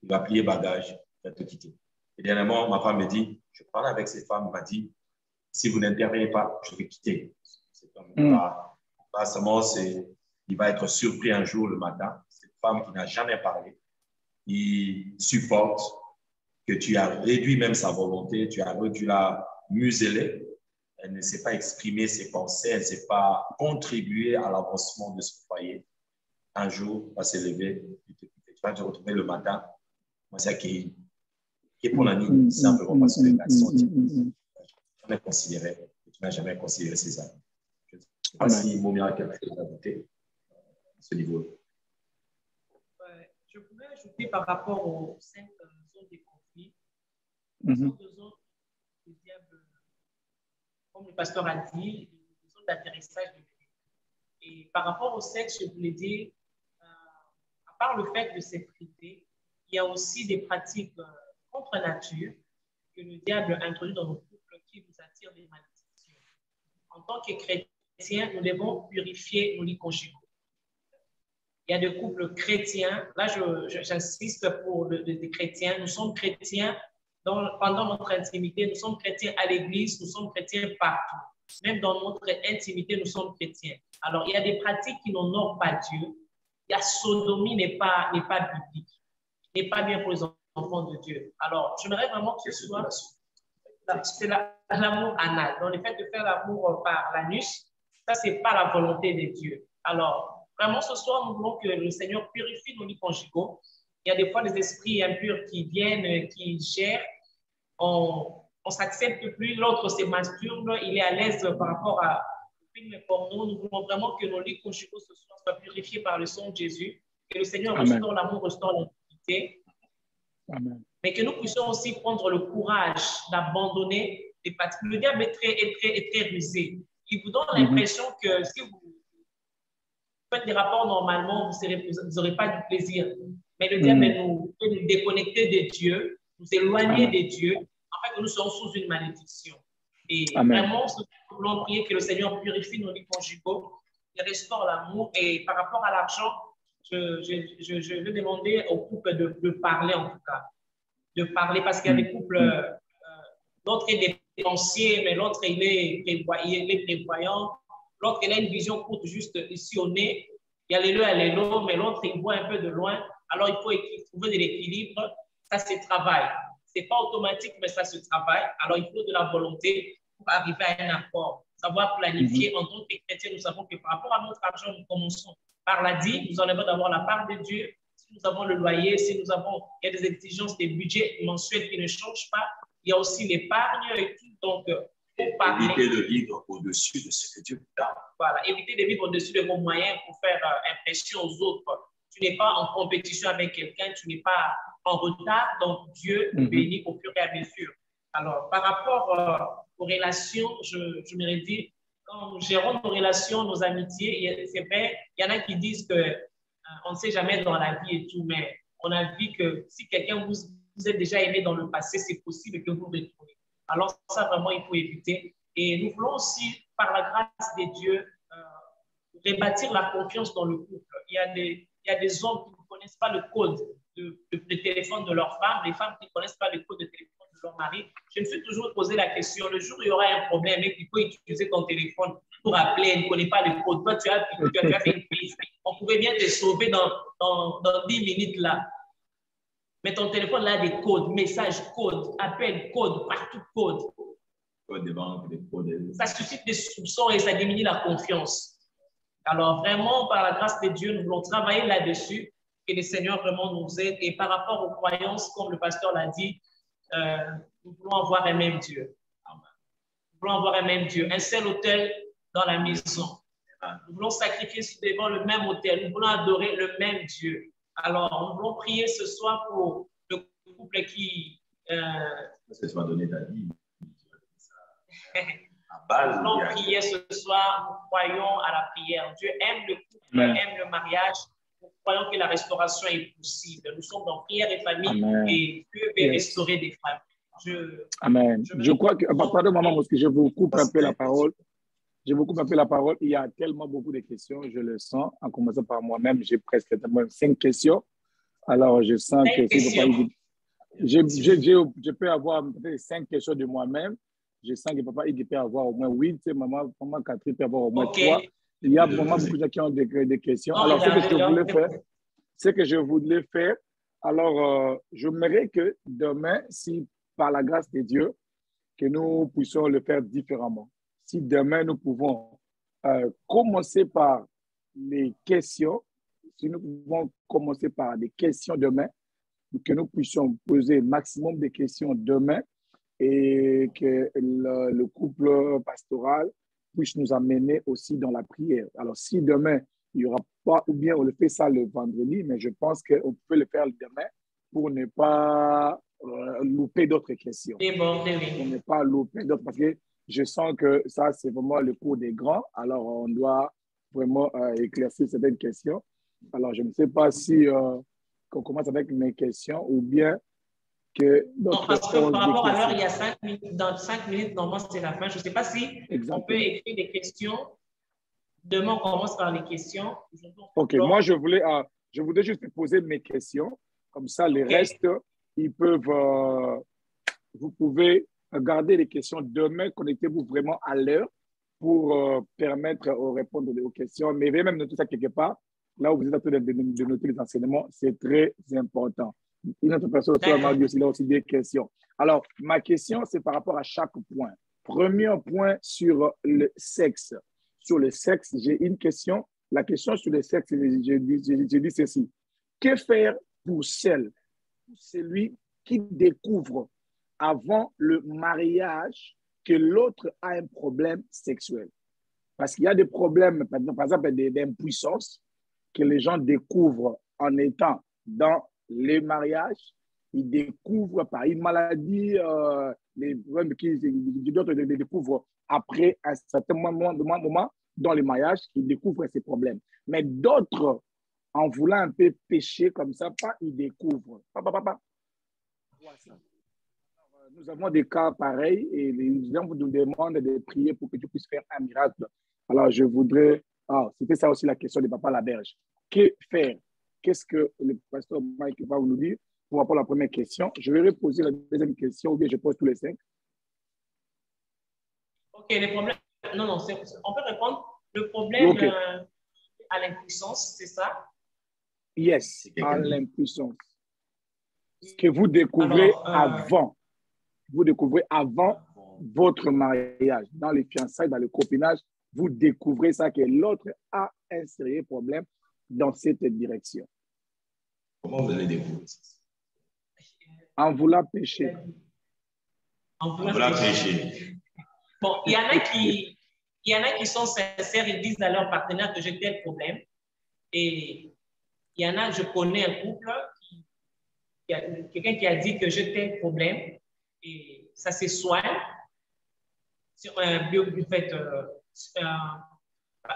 il va plier bagage, il va te quitter. Et dernièrement, ma femme me dit, je parle avec cette femme, elle m'a dit, si vous n'intervenez pas, je vais quitter. Cette femme pas seulement, il va être surpris un jour le matin. Cette femme qui n'a jamais parlé, il supporte que tu as réduit même sa volonté, tu l'as muselée. Elle ne sait pas exprimer ses pensées, elle ne sait pas contribuer à l'avancement de ce foyer. Un jour, va se lever, tu vas te retrouver le matin. Moi, c'est qui est pour la nuit, simplement parce que la santé, tu n'as jamais considéré ces amis. Je ne sais pas si Momia a quelque chose à ajouter à ce niveau-là. Je pourrais ajouter par rapport aux 5 zones de conflit. Ce sont 2 zones du diable, comme le pasteur a dit, des zones d'atterrissage de l'ennemi. Et par rapport au sexe, je voulais dire, à part le fait de s'effriter, il y a aussi des pratiques contre nature que le diable introduit dans nos couples qui nous attirent des malédictions. En tant que chrétiens, nous devons purifier nos lits conjugaux. Il y a des couples chrétiens, là j'insiste pour les chrétiens, nous sommes chrétiens pendant notre intimité, nous sommes chrétiens à l'église, nous sommes chrétiens partout. Même dans notre intimité, nous sommes chrétiens. Alors, il y a des pratiques qui n'honorent pas Dieu. La sodomie n'est pas biblique, n'est pas bien pour les enfants de Dieu. Alors, j'aimerais vraiment que ce soit l'amour anal. Donc, le fait de faire l'amour par l'anus, ça, ce n'est pas la volonté de Dieu. Alors, vraiment, ce soir, nous voulons que le Seigneur purifie nos lits conjugaux. Il y a des fois des esprits impurs qui viennent, qui gèrent. On ne s'accepte plus, l'autre se masturbe, il est à l'aise par rapport à film porno. Nous voulons vraiment que nos lits conjugaux ce soir soient purifiés par le sang de Jésus, que le Seigneur restaure l'amour, restaure l'intimité, mais que nous puissions aussi prendre le courage d'abandonner les pratiques. Le diable est très rusé. Il vous donne l'impression que si vous faites des rapports normalement, vous n'aurez pas du plaisir. Mais le diable peut nous déconnecter de Dieu, nous éloigner de Dieu, afin que nous soyons sous une malédiction. Et vraiment, nous voulons prier que le Seigneur purifie nos lits conjugaux et restaure l'amour. Et par rapport à l'argent, je vais demander aux couples de parler en tout cas. De parler parce qu'il y a des couples, l'autre est dépensier, mais l'autre il est prévoyant. L'autre il a une vision courte juste ici au nez. Il y a les lots, mais l'autre il voit un peu de loin. Alors il faut trouver de l'équilibre. Ça se travaille. Ce n'est pas automatique, mais ça se travaille. Alors il faut de la volonté pour arriver à un accord. savoir planifier. En tant que chrétiens, nous savons que par rapport à notre argent, nous commençons par la dîme. Nous enlevons d'abord la part de Dieu. Si nous avons le loyer, si nous avons, il y a des exigences, des budgets mensuels qui ne changent pas. Il y a aussi l'épargne et tout. Donc, éviter de vivre au-dessus de ce que Dieu vous donne. Voilà, éviter de vivre au-dessus de vos moyens pour faire impression aux autres. Tu n'es pas en compétition avec quelqu'un, tu n'es pas en retard, donc Dieu te bénit au fur et à mesure. Alors, par rapport aux relations, je me dit, quand nous gérons nos relations, nos amitiés, c'est vrai, il y en a qui disent qu'on ne sait jamais dans la vie et tout, mais on a vu que si quelqu'un vous a déjà aimé dans le passé, c'est possible que vous le retrouvez. Alors, ça, vraiment, il faut éviter. Et nous voulons aussi, par la grâce de Dieu, rebâtir la confiance dans le couple. Il y a des hommes qui ne connaissent pas le code de téléphone de leur femme, les femmes qui ne connaissent pas le code de téléphone de leur mari. Je me suis toujours posé la question, le jour où il y aura un problème et qu'il faut utiliser ton téléphone pour appeler, elle ne connaît pas le code. Toi, tu as fait une crise. On pourrait bien te sauver dans 10 minutes là. Mais ton téléphone là a des codes, messages, codes, appels, codes, partout code. Code de banque, des codes. Ça suscite des soupçons et ça diminue la confiance. Alors vraiment, par la grâce de Dieu, nous voulons travailler là-dessus, que le Seigneur vraiment nous aide. Et par rapport aux croyances, comme le pasteur l'a dit, nous voulons avoir un même Dieu. Nous voulons avoir un même Dieu, un seul autel dans la maison. Nous voulons sacrifier devant le même autel. Nous voulons adorer le même Dieu. Alors, nous voulons prier ce soir pour le couple qui... que tu vas donner ta vie. Nous voulons prier ce soir. Nous croyons à la prière. Dieu aime le couple, aime le mariage. Nous croyons que la restauration est possible. Nous sommes dans prière et famille. Amen. Et Dieu veut restaurer des familles. Amen. Je crois que... Pardon, maman, parce que je vous coupe un peu la parole. Je vous coupe un peu la parole. Il y a tellement beaucoup de questions, je le sens. En commençant par moi-même, j'ai presque 5 questions. Alors, je sens que je peux avoir peut-être 5 questions de moi-même. Je sens que papa, il peut avoir au moins 8. Maman Catherine peut avoir au moins 3. Il y a vraiment beaucoup de gens qui ont des questions. Alors, ce que je voulais faire, alors, j'aimerais que demain, si par la grâce de Dieu, que nous puissions le faire différemment. Si demain, nous pouvons commencer par les questions, si nous pouvons commencer par des questions demain, que nous puissions poser le maximum de questions demain et que le couple pastoral puisse nous amener aussi dans la prière. Alors, si demain, il n'y aura pas, ou bien on le fait ça le vendredi, mais je pense qu'on peut le faire demain pour ne pas louper d'autres questions. Pour ne pas louper d'autres, parce que je sens que ça, c'est vraiment le cours des grands. Alors, on doit vraiment éclaircir certaines questions. Alors, je ne sais pas si qu'on commence avec mes questions ou bien que... Non, parce que par rapport à l'heure, il y a 5 minutes. Dans 5 minutes, normalement, c'est la fin. Je ne sais pas si on peut écrire des questions. Demain, on commence par les questions. OK, moi, je voudrais juste poser mes questions. Comme ça, les restes, ils peuvent... vous pouvez garder les questions demain. Connectez-vous vraiment à l'heure pour permettre de répondre aux questions. Mais veuillez même noter ça quelque part. Là où vous êtes en train de noter les enseignements, c'est très important. Une autre personne m'a dit aussi, là aussi des questions. Alors, ma question, c'est par rapport à chaque point. Premier point sur le sexe. Sur le sexe, j'ai une question. La question sur le sexe, j'ai dit ceci. Que faire pour celui qui découvre avant le mariage que l'autre a un problème sexuel? Parce qu'il y a des problèmes, par exemple, d'impuissance que les gens découvrent en étant dans les mariages. Ils découvrent par une maladie, les problèmes d'autres découvrent après un certain moment dans les mariages, ils découvrent ces problèmes. Mais d'autres, en voulant un peu pécher comme ça, ils découvrent. Nous avons des cas pareils et les gens nous demandent de prier pour que tu puisses faire un miracle. Alors, je voudrais... c'était ça aussi la question de Papa Laberge. Que faire? Qu'est-ce que le pasteur Mike va nous dire pour rapport à la première question? Je vais reposer la deuxième question ou bien je pose tous les 5. OK, les problèmes... Non, on peut répondre. Le problème à l'impuissance, c'est ça? Yes, à l'impuissance. Ce que vous découvrez avant. Vous découvrez avant votre mariage, dans les fiançailles, dans le copinage, vous découvrez ça, que l'autre a un sérieux problème dans cette direction. Comment vous allez découvrir ça? En voulant pécher. En voulant pécher. Bon, il y en a qui sont sincères, ils disent à leur partenaire que j'ai tel problème. Et il y en a, je connais un couple, quelqu'un qui a dit que j'ai tel problème et ça se soigne sur un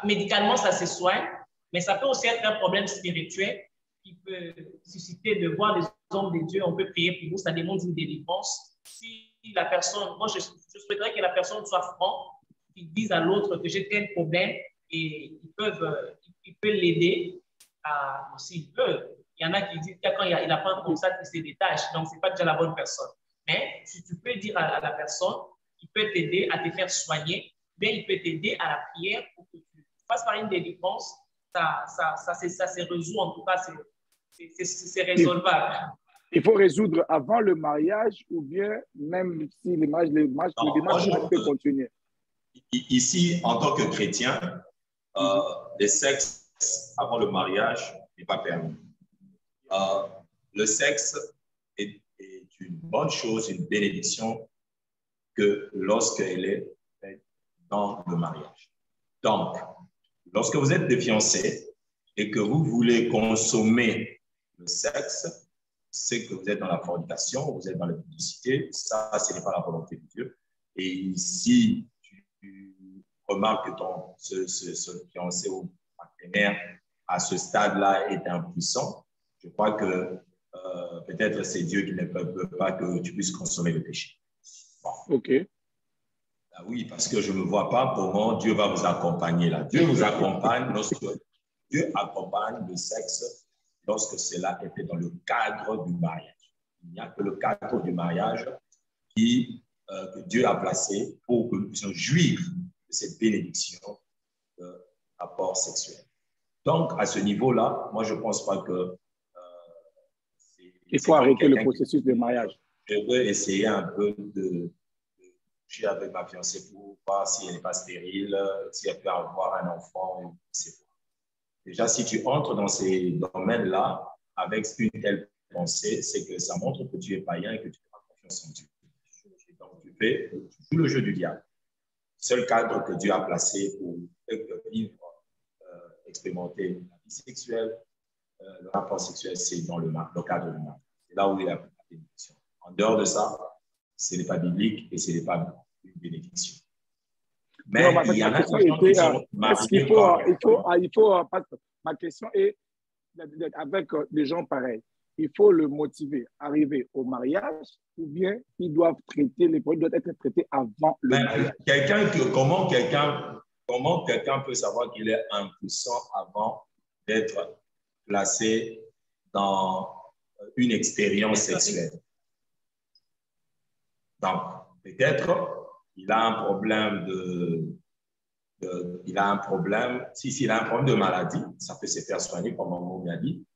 médicalement, ça se soigne, mais ça peut aussi être un problème spirituel qui peut susciter de voir les hommes de Dieu. On peut prier pour vous, ça demande une délivrance. Si la personne, moi je souhaiterais que la personne soit franc, qu'ils disent à l'autre que j'ai tel problème et ils peuvent l'aider s'il peut. Il y en a qui disent que quand il apprend comme ça, il se détache, donc ce n'est pas déjà la bonne personne. Mais si tu peux dire à la personne, il peut t'aider à te faire soigner, mais il peut t'aider à la prière pour que tu fasses par une délivrance, ça se résout, en tout cas, c'est résolvable. Il faut résoudre avant le mariage ou bien même si le mariage peut continuer. Ici, en tant que chrétien, le sexe avant le mariage n'est pas permis. Le sexe est une bonne chose, une bénédiction que lorsqu'elle est faite dans le mariage. Donc, lorsque vous êtes des fiancés et que vous voulez consommer le sexe, c'est que vous êtes dans la fornication, vous êtes dans la publicité, ça, ce n'est pas la volonté de Dieu. Et si tu remarques que ce fiancé ou partenaire à ce stade-là est impuissant, je crois que peut-être c'est Dieu qui ne peut pas que tu puisses consommer le péché. Bon. OK. Ah oui, parce que je ne vois pas comment Dieu va vous accompagner là. Dieu vous accompagne Dieu accompagne le sexe lorsque cela est fait dans le cadre du mariage. Il n'y a que le cadre du mariage que Dieu a placé pour que nous puissions jouir de cette bénédiction de rapport sexuel. Donc, à ce niveau-là, moi, je ne pense pas que... il faut arrêter le processus de mariage. Je veux essayer un peu de coucher avec ma fiancée pour voir si elle n'est pas stérile, si elle peut avoir un enfant, etc. Déjà, si tu entres dans ces domaines-là avec une telle pensée, c'est que ça montre que tu es païen et que tu n'as pas confiance en Dieu. Donc, tu joues le jeu du diable. Seul cadre que Dieu a placé pour vivre, expérimenter la vie sexuelle, le rapport sexuel, c'est dans le cadre du mariage. C'est là où il y a la bénédiction. En dehors de ça, ce n'est pas biblique et ce n'est pas une bénédiction. Mais non, il y en a qui sont mariés. Ma question est, avec des gens pareils, il faut le motiver, arriver au mariage, ou bien ils doivent traiter, les problèmes doivent être traités avant le mariage. Comment quelqu'un peut savoir qu'il est impuissant avant d'être placé dans une expérience sexuelle? Donc, peut-être il a un problème s'il a un problème de maladie, ça peut se faire soigner, comme on m'a dit,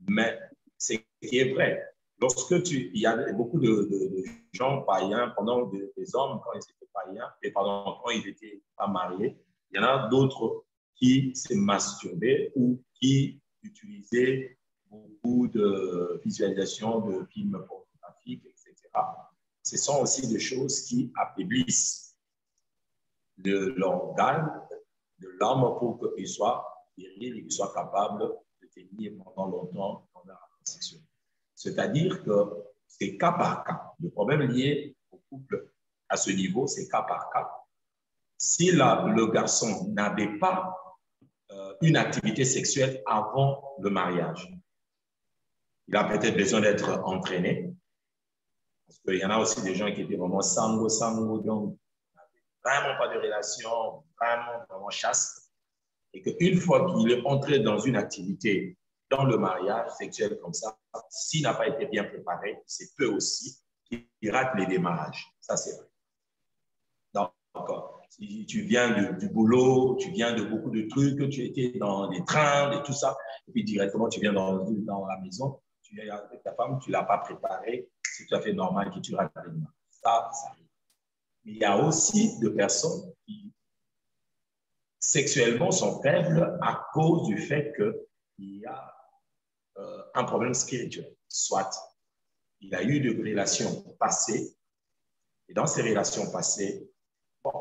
mais c'est qui est vrai. Il y a beaucoup de gens païens, pendant des hommes, quand ils étaient païens, quand ils n'étaient pas mariés, il y en a d'autres qui se masturbaient ou qui utilisaient beaucoup de visualisation de films pornographiques, etc. Ce sont aussi des choses qui affaiblissent l'organe de l'homme pour qu'il soit viril et qu'il soit capable de tenir pendant longtemps dans la relation sexuelle. C'est-à-dire que c'est cas par cas. Le problème lié au couple à ce niveau, c'est cas par cas. Si le garçon n'avait pas une activité sexuelle avant le mariage, il a peut-être besoin d'être entraîné. Parce qu'il y en a aussi des gens qui étaient vraiment sango, donc vraiment pas de relation, vraiment chaste. Et qu'une fois qu'il est entré dans une activité dans le mariage sexuel comme ça, s'il n'a pas été bien préparé, c'est peu aussi qu'il rate les démarrages. Ça, c'est vrai. Donc, si tu viens du boulot, tu viens de beaucoup de trucs, tu étais dans les trains et tout ça, et puis directement, tu viens dans la maison, tu viens avec ta femme, tu ne l'as pas préparé, c'est tout à fait normal que tu rates les démarrages. Ça arrive. Mais il y a aussi des personnes qui sexuellement sont faibles à cause du fait qu'il y a un problème spirituel. Soit il a eu des relations passées, et dans ces relations passées, bon,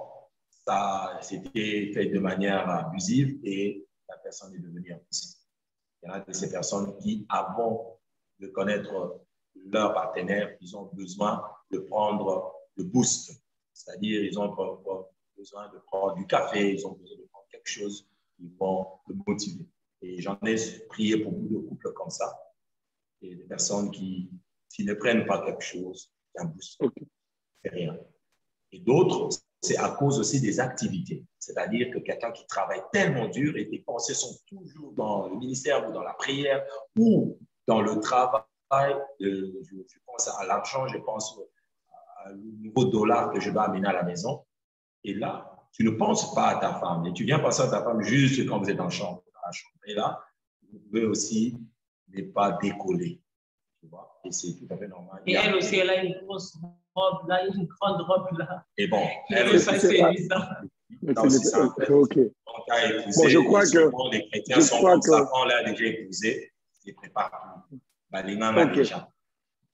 ça s'était fait de manière abusive et la personne est devenue impossible. Il y en a de ces personnes qui, avant de connaître leur partenaire, ils ont besoin de prendre le boost. C'est-à-dire, ils ont besoin de prendre du café, ils ont besoin de prendre quelque chose qui vont le motiver. Et j'en ai prié pour beaucoup de couples comme ça. Et des personnes qui, s'ils ne prennent pas quelque chose, un boost, c'est rien. Et d'autres, c'est à cause aussi des activités. C'est-à-dire que quelqu'un qui travaille tellement dur et tes pensées sont toujours dans le ministère ou dans la prière ou dans le travail. Je pense à l'argent, je pense au nouveau dollar que je dois amener à la maison. Et là, tu ne penses pas à ta femme. Et tu viens penser à ta femme juste quand vous êtes en chambre. Et là, vous pouvez aussi ne pas décoller. Tu vois? Et c'est tout à fait normal. Et elle aussi, elle a une grosse robe, là, une grande robe là. Et bon, elle aussi, c'est ça. OK. Bon, je crois que les chrétiens sont comme ça. Quand on l'a déjà épousé, ils préparent tout. Déjà.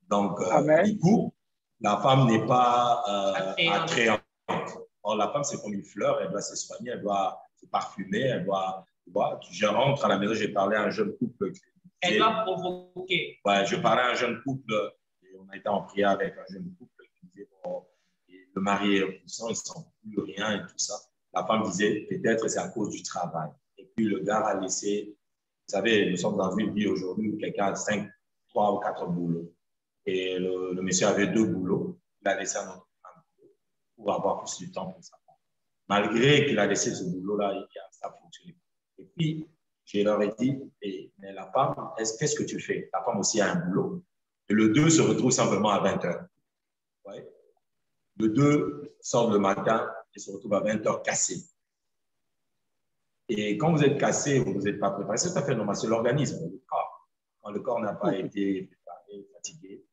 Donc, du coup, la femme n'est pas attrayante. Or, la femme, c'est comme une fleur, elle doit se soigner, elle doit se parfumer, elle doit. Je rentre à la maison, j'ai parlé à un jeune couple. Elle doit provoquer. Ouais, je parlais à un jeune couple, et on a été en prière avec un jeune couple qui disait bon, le mari est puissant, il ne sent plus rien et tout ça. La femme disait peut-être c'est à cause du travail. Et puis le gars a laissé, vous savez, nous sommes dans une vie aujourd'hui où quelqu'un a 3 ou 4 boulots. Et le monsieur avait 2 boulots. Il a laissé un autre boulot pour avoir plus de temps pour sa femme. Malgré qu'il a laissé ce boulot-là, ça a fonctionné. Et puis, je leur ai dit, mais la femme, qu'est-ce que tu fais? La femme aussi a un boulot. Et le 2 se retrouve simplement à 20 heures. Ouais. Le 2 sort le matin et se retrouve à 20 heures cassé. Et quand vous êtes cassé, vous n'êtes pas préparé, c'est tout à fait normal, c'est l'organisme, le corps. Quand le corps n'a pas été préparé, fatigué,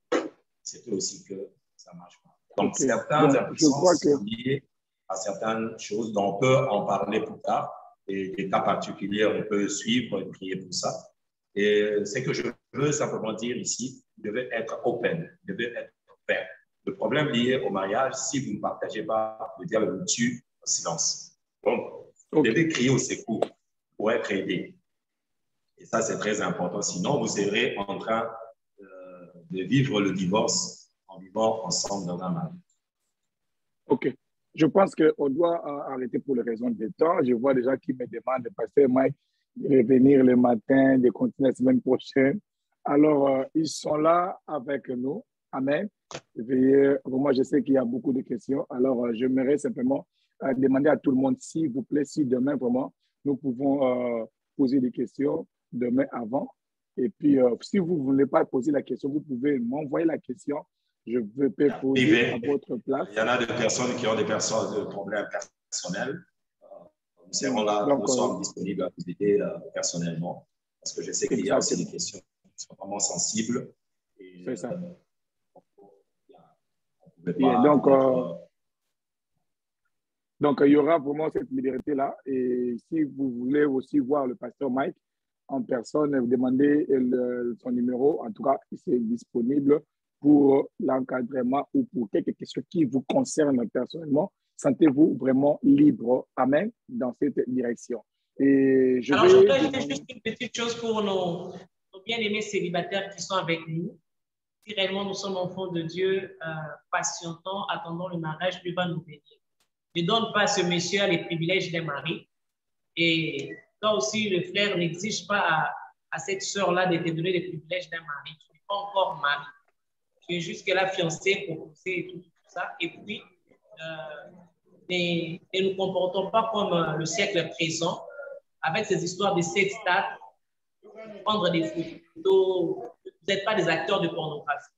c'est aussi que ça ne marche pas. Donc, certaines impuissances sont liées à certaines choses dont on peut en parler plus tard. Et des cas particuliers, on peut suivre et prier pour ça. Et ce que je veux simplement dire ici, vous devez être open, vous devez être ouvert. Le problème lié au mariage, si vous ne partagez pas, le diable vous tue en silence. Donc, vous devez crier au secours pour être aidé. Et ça, c'est très important. Sinon, vous serez en train de vivre le divorce en vivant ensemble dans un mariage. OK. Je pense qu'on doit arrêter pour les raisons de temps. Je vois des gens qui me demandent, Pasteur Mike, de revenir le matin, de continuer la semaine prochaine. Alors, ils sont là avec nous. Amen. Moi, je sais qu'il y a beaucoup de questions. Alors, j'aimerais simplement demander à tout le monde, s'il vous plaît, si demain, vraiment, nous pouvons poser des questions demain avant. Et puis, si vous ne voulez pas poser la question, vous pouvez m'envoyer la question. Je peux poser à votre place. Il y en a des personnes qui ont des problèmes personnels. Nous serons là, nous sommes disponibles à vous aider personnellement. Parce que je sais qu'il y a aussi des questions qui sont vraiment sensibles. C'est ça. Donc, il y aura vraiment cette liberté-là. Et si vous voulez aussi voir le pasteur Mike en personne, vous demandez son numéro. En tout cas, c'est disponible pour l'encadrement ou pour quelque chose qui vous concerne personnellement. Sentez-vous vraiment libre, amen, dans cette direction. Et je voudrais ajouter juste une petite chose pour nos bien-aimés célibataires qui sont avec nous. Si réellement nous sommes enfants de Dieu, patientons, attendons le mariage, Dieu va nous bénir. Ne donne pas à ce monsieur les privilèges d'un mari. Et toi aussi, le frère n'exige pas à cette sœur-là de te donner les privilèges d'un mari. Tu n'es pas encore marié. Tu es juste la fiancée, proposée et tout ça. Et puis, ne nous comportons pas comme le siècle présent, avec ces histoires de sextat, prendre des photos. Vous n'êtes pas des acteurs de pornographie.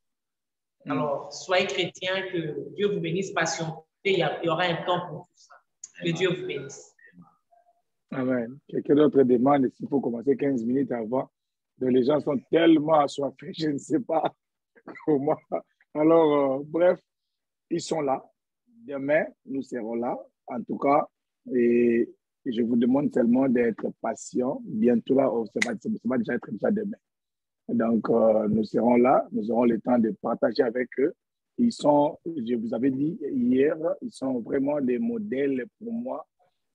Alors, soyez chrétiens, que Dieu vous bénisse, patientez, il y aura un temps pour tout ça. Que Dieu vous bénisse. Amen. Quelqu'un d'autre demande s'il faut commencer 15 minutes avant. Les gens sont tellement assoiffés, je ne sais pas comment. Alors, bref, ils sont là. Demain, nous serons là. En tout cas, et je vous demande seulement d'être patient. Bientôt, là, ça va déjà être déjà demain. Donc, nous serons là. Nous aurons le temps de partager avec eux. Ils sont, je vous avais dit hier, ils sont vraiment des modèles pour moi.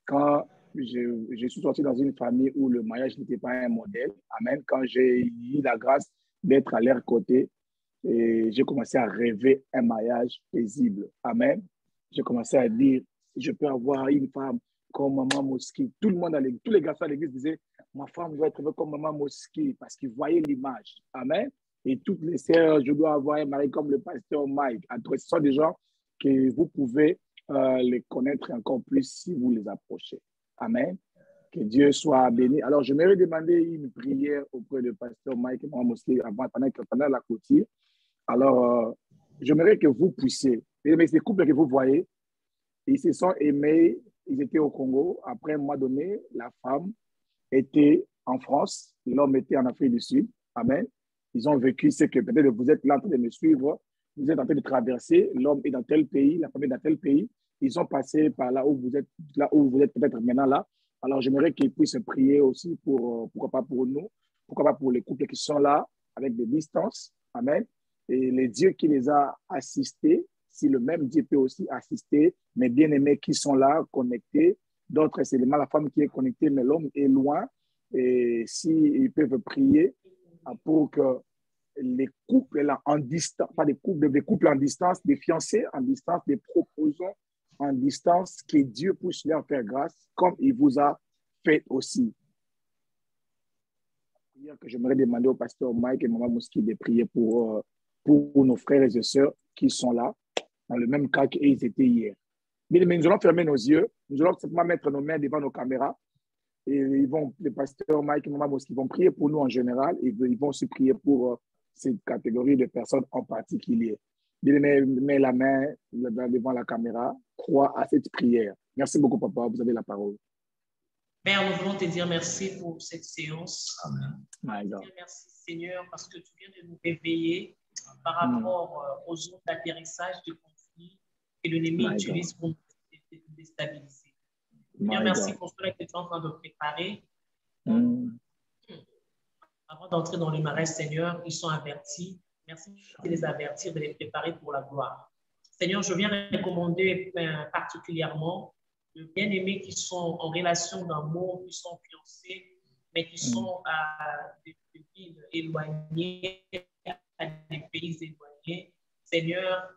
Quand je suis sorti dans une famille où le mariage n'était pas un modèle, amen, quand j'ai eu la grâce d'être à leur côté, et j'ai commencé à rêver un mariage paisible. Amen. J'ai commencé à dire, si je peux avoir une femme comme Maman Mosquée. Tout le monde, tous les garçons à l'église disaient, ma femme doit être comme Maman Mosquée parce qu'ils voyaient l'image. Amen. Et toutes les sœurs, je dois avoir un mari comme le pasteur Mike. Ce sont des gens que vous pouvez les connaître encore plus si vous les approchez. Amen. Que Dieu soit béni. Alors, je m'aurais demandé une prière auprès du pasteur Mike et Maman Mosquée pendant la clôture. Alors, j'aimerais que vous puissiez, mais ces couples que vous voyez, ils se sont aimés, ils étaient au Congo. Après un mois donné, la femme était en France, l'homme était en Afrique du Sud. Amen. Ils ont vécu ce que peut-être vous êtes là en train de me suivre, vous êtes en train de traverser, l'homme est dans tel pays, la femme est dans tel pays. Ils ont passé par là où vous êtes peut-être maintenant là. Alors, j'aimerais qu'ils puissent prier aussi pourquoi pas pour nous, pourquoi pas pour les couples qui sont là avec des distances. Amen. Et les dieux qui les a assistés, si le même Dieu peut aussi assister, mes bien-aimés qui sont là, connectés. D'autres, c'est la femme qui est connectée, mais l'homme est loin. Et s'ils peuvent prier pour que les couples là, en distance, pas des couples en distance, des fiancés en distance, des proposants en distance, que Dieu puisse leur faire grâce, comme il vous a fait aussi. Que j'aimerais demander au pasteur Mike et Maman Mosquée de prier pour nos frères et sœurs qui sont là, dans le même cas qu'ils étaient hier. Mais nous allons fermer nos yeux, nous allons simplement mettre nos mains devant nos caméras, et le pasteur Mike et Maman Mosquée vont prier pour nous en général, et ils vont aussi prier pour cette catégorie de personnes en particulier. Mets la main devant la caméra, crois à cette prière. Merci beaucoup, papa, vous avez la parole. Père, nous voulons te dire merci pour cette séance. Amen. Merci, Seigneur, parce que tu viens de nous réveiller par rapport aux zones d'atterrissage de conflits que l'ennemi utilise pour nous déstabiliser. Bien, merci pour cela que tu es en train de préparer. Avant d'entrer dans le mariage, Seigneur, ils sont avertis. Merci de les avertir, de les préparer pour la gloire. Seigneur, je viens recommander particulièrement les bien-aimés qui sont en relation d'amour, qui sont fiancés, mais qui sont à des villes éloignées, à des pays éloignés. Seigneur,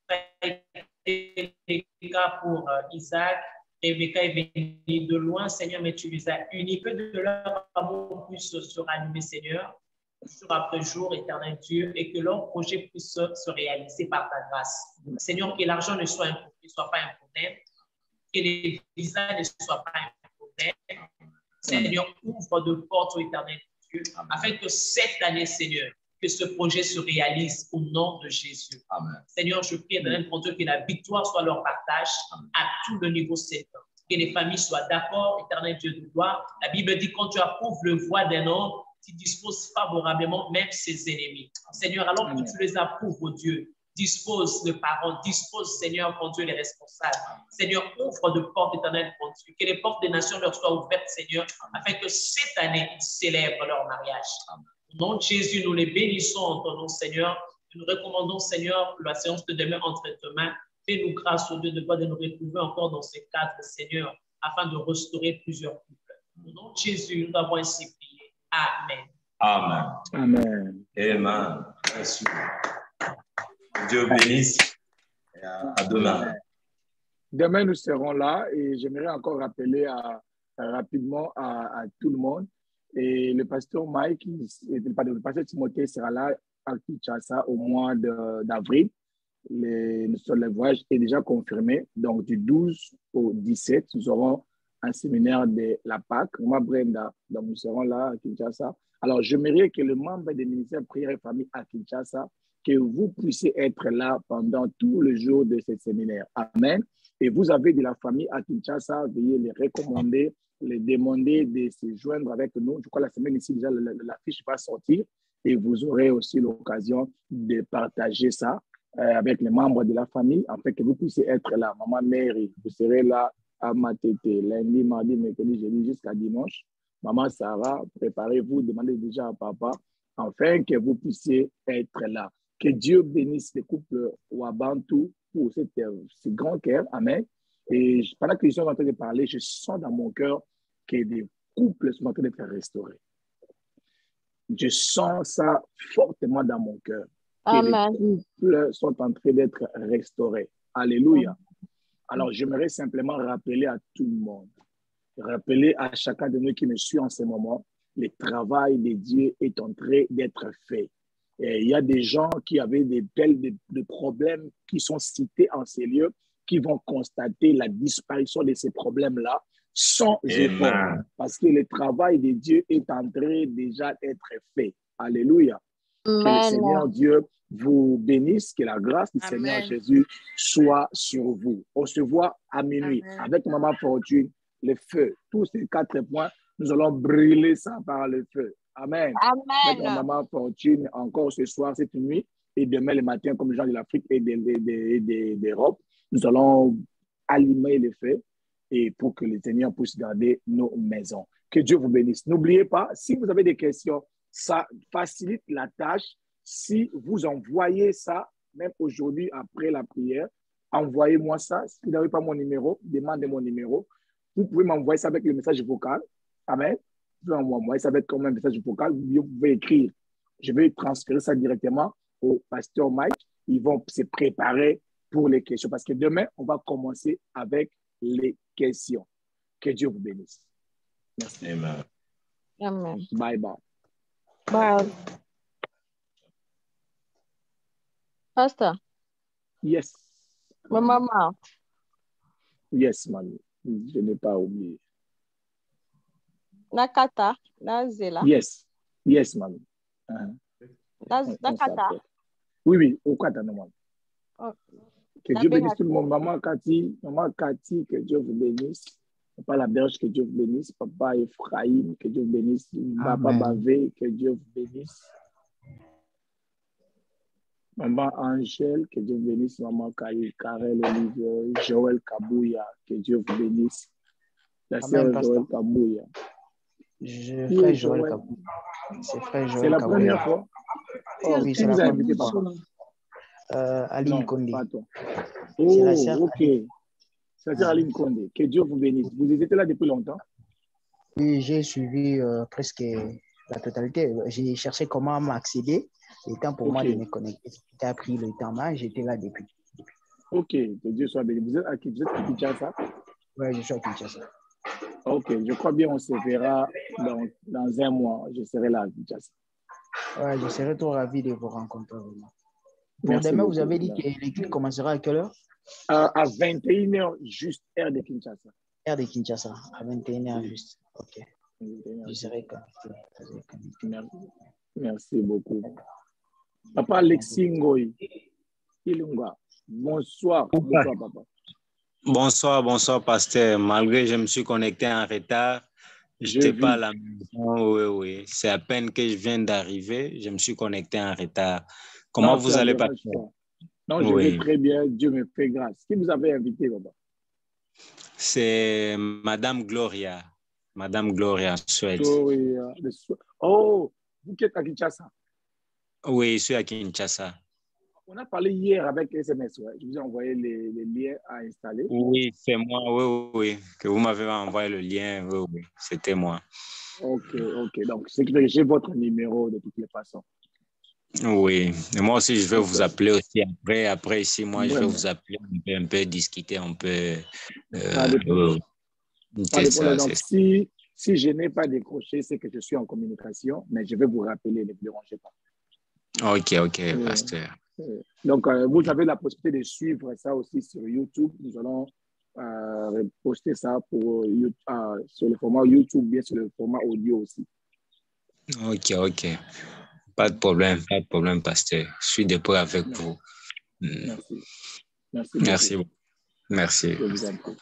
ça a été le cas pour Isaac. Rebecca est venue de loin, Seigneur, mais tu les as unis. Que de leur amour puisse se rallumer, Seigneur, jour après jour, éternel Dieu, et que leur projet puisse se réaliser par ta grâce. Seigneur, que l'argent ne soit pas un problème, que les visas ne soient pas un problème. Seigneur, ouvre de portes au éternel Dieu, afin que cette année, Seigneur, que ce projet se réalise au nom de Jésus. Amen. Seigneur, je prie éternel pour Dieu que la victoire soit leur partage à tout le niveau, Seigneur. Que les familles soient d'accord, éternel Dieu de gloire. La Bible dit quand tu approuves le voie d'un homme, tu disposes favorablement même ses ennemis. Seigneur, alors que tu les approuves, oh Dieu, dispose de paroles, dispose, Seigneur, mon Dieu, les responsables. Seigneur, ouvre de portes éternelles, mon Dieu, que les portes des nations leur soient ouvertes, Seigneur, afin que cette année, ils célèbrent leur mariage. Au nom de Jésus, nous les bénissons en ton nom, Seigneur. Nous recommandons, Seigneur, la séance de demain entre tes mains. Fais-nous grâce, au Dieu de gloire, de nous retrouver encore dans ce cadre, Seigneur, afin de restaurer plusieurs couples. Au nom de Jésus, nous avons ainsi prié. Amen. Amen. Amen. Amen. Merci. Dieu bénisse. Et à demain. Demain, nous serons là et j'aimerais encore rappeler rapidement à tout le monde. Et le pasteur Mike, le pasteur Timothée sera là à Kinshasa au mois d'avril. Le voyage est déjà confirmé. Donc, du 12 au 17, nous aurons un séminaire de la Pâque. Moi, Brenda, donc nous serons là à Kinshasa. Alors, j'aimerais que le membre des ministères Prière et Famille à Kinshasa, que vous puissiez être là pendant tout le jour de ce séminaire. Amen. Et vous avez de la famille à Kinshasa, veuillez les recommander, les demander de se joindre avec nous. Je crois que la semaine ici, déjà, la fiche va sortir et vous aurez aussi l'occasion de partager ça. avec les membres de la famille, afin que vous puissiez être là. Maman Mary, vous serez là à Matete, lundi, mardi, mercredi, jeudi, jusqu'à dimanche. Maman Sarah, préparez-vous, demandez déjà à papa, afin que vous puissiez être là. Que Dieu bénisse les couples Wabantu pour ce grand cœur. Amen. Et pendant que je suis en train de parler, je sens dans mon cœur que des couples sont en train d'être restaurés. Je sens ça fortement dans mon cœur. Que les couples sont en train d'être restaurés. Alléluia. Alors, j'aimerais simplement rappeler à tout le monde, rappeler à chacun de nous qui me suit en ce moment, le travail de Dieu est en train d'être fait. Et il y a des gens qui avaient des problèmes qui sont cités en ces lieux, qui vont constater la disparition de ces problèmes-là sans effort. Parce que le travail de Dieu est en train déjà d'être fait. Alléluia. Que le Seigneur Dieu vous bénisse, que la grâce du Seigneur Jésus soit sur vous. On se voit à minuit avec Maman Fortune, le feu. Tous ces 4 points, nous allons brûler ça par le feu. Amen. Avec Maman Fortune encore ce soir, cette nuit, et demain le matin, comme les gens de l'Afrique et d'Europe, nous allons allumer le feu et pour que le Seigneur puisse garder nos maisons. Que Dieu vous bénisse. N'oubliez pas, si vous avez des questions, ça facilite la tâche. Si vous envoyez ça, même aujourd'hui, après la prière, envoyez-moi ça. Si vous n'avez pas mon numéro, demandez mon numéro. Vous pouvez m'envoyer ça avec le message vocal. Amen. Vous pouvez m'envoyer ça avec comme un message vocal. Vous pouvez écrire. Je vais transférer ça directement au pasteur Mike. Ils vont se préparer pour les questions. Parce que demain, on va commencer avec les questions. Que Dieu vous bénisse. Merci. Amen. Amen. Bye bye. Bye. Pastor. Yes. Maman. Yes, mamie. Je n'ai pas oublié. Nakata. Nazela. Yes. Yes, mamie. Nakata. Oui, au Kata, non, Oh. Que Dieu bénisse tout le monde. Maman Cathy, que Dieu vous bénisse. Papa Laberge, que Dieu vous bénisse. Papa Ephraim, que Dieu vous bénisse. Papa Bavé, que Dieu vous bénisse. Maman Angèle, que Dieu vous bénisse. Maman Karel Olivier, Joël Kabouya, que Dieu vous bénisse. La sœur Joël Kabouya. Frère Joël Kabouya. C'est frère Joël Kabouya. C'est la première fois. Oh, oui, c'est la première fois. Aline Condé. Oh, ok. C'est Aline Condé. Que Dieu vous bénisse. Vous étiez là depuis longtemps? Oui, j'ai suivi presque la totalité. J'ai cherché comment m'accéder. Le temps pour moi de me connecter. J'ai appris le temps, mais j'étais là depuis. Ok, que Dieu soit béni. Vous êtes à Kinshasa? Oui, je suis à Kinshasa. Ok, je crois bien on se verra dans un mois. Je serai là à Kinshasa. Oui, je serai trop ravi de vous rencontrer. Pour Merci demain, beaucoup. vous avez dit que l'équipe commencera à quelle heure? À 21h, juste heure de Kinshasa. Heure de Kinshasa, à 21h juste. Ok. Je serai connecté. Merci beaucoup. Papa Alexis Ngoy, Ilunga. Bonsoir. Bonsoir, papa. Bonsoir, pasteur. Malgré que je me suis connecté en retard, je n'étais pas à la maison. Oui. C'est à peine que je viens d'arriver, je me suis connecté en retard. Comment vous allez, pasteur? Non, je vais très bien. Dieu me fait grâce. Qui vous avez invité, papa? C'est Madame Gloria. Madame Gloria, Suède. Oh, vous qui êtes à Kinshasa? Oui, je suis à Kinshasa. On a parlé hier avec SMS, ouais. Je vous ai envoyé les liens à installer. Oui, c'est moi, oui. Que vous m'avez envoyé le lien, oui. C'était moi. Ok. Donc, c'est que j'ai votre numéro de toutes les façons. Oui, et moi aussi, je vais vous appeler aussi après. Après, ici, moi, je vais vous appeler, on peut discuter, on peut... c'est ça. Donc, si je n'ai pas décroché, c'est que je suis en communication, mais je vais vous rappeler, ne vous dérangez pas. Ok, pasteur. Donc, vous avez la possibilité de suivre ça aussi sur YouTube. Nous allons poster ça sur le format YouTube, bien sur le format audio aussi. Ok. Pas de problème, pasteur. Je suis debout avec vous. Merci. Merci. Je vous en prie.